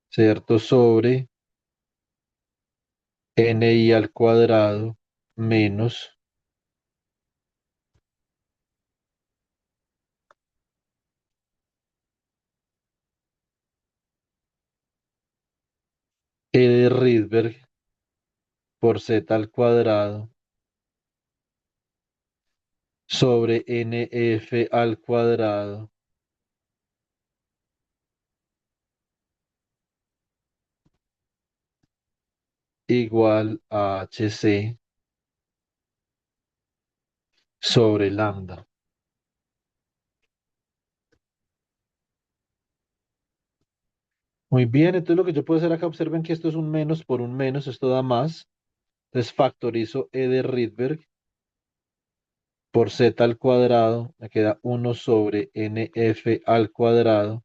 A: ¿cierto? Sobre ni al cuadrado menos e de Rydberg por z al cuadrado sobre nf al cuadrado igual a hc sobre lambda. Muy bien, entonces lo que yo puedo hacer acá, observen que esto es un menos por un menos, esto da más. Entonces factorizo e de Rydberg por z al cuadrado, me queda uno sobre nf al cuadrado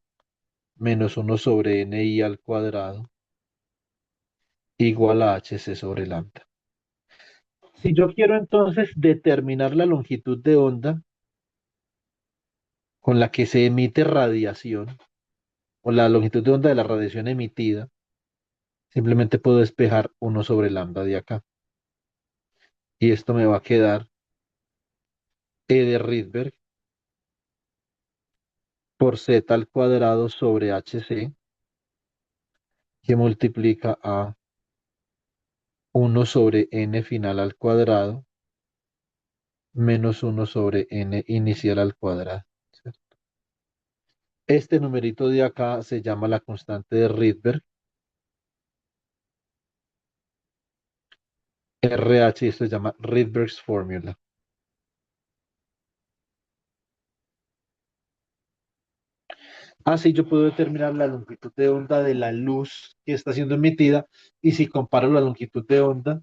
A: menos uno sobre ni al cuadrado igual a hc sobre lambda. Si yo quiero entonces determinar la longitud de onda con la que se emite radiación, o la longitud de onda de la radiación emitida, simplemente puedo despejar uno sobre lambda de acá. Y esto me va a quedar e de Rydberg por z al cuadrado sobre hc, que multiplica a uno sobre n final al cuadrado menos uno sobre n inicial al cuadrado. ¿Cierto? Este numerito de acá se llama la constante de Rydberg, RH, y esto se llama Rydberg's formula. Así yo puedo determinar la longitud de onda de la luz que está siendo emitida y si comparo la longitud de onda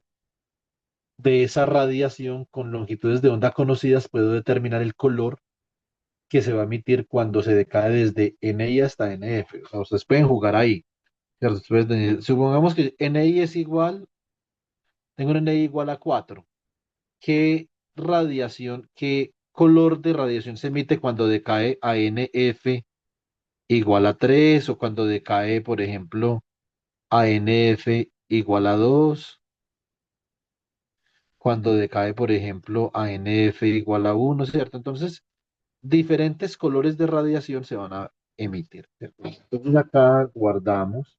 A: de esa radiación con longitudes de onda conocidas, puedo determinar el color que se va a emitir cuando se decae desde NI hasta NF. O sea, ustedes pueden jugar ahí, ¿cierto? Supongamos que NI es igual, tengo un NI igual a 4. ¿Qué radiación, qué color de radiación se emite cuando decae a NF igual a 3 o cuando decae, por ejemplo, a NF igual a 2, cuando decae, por ejemplo, a NF igual a 1, ¿cierto? Entonces, diferentes colores de radiación se van a emitir, ¿cierto? Entonces acá guardamos.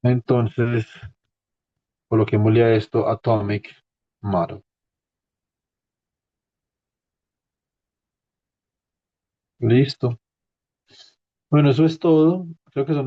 A: Entonces, coloquémosle a esto Atomic Model. Listo. Bueno, eso es todo. Creo que son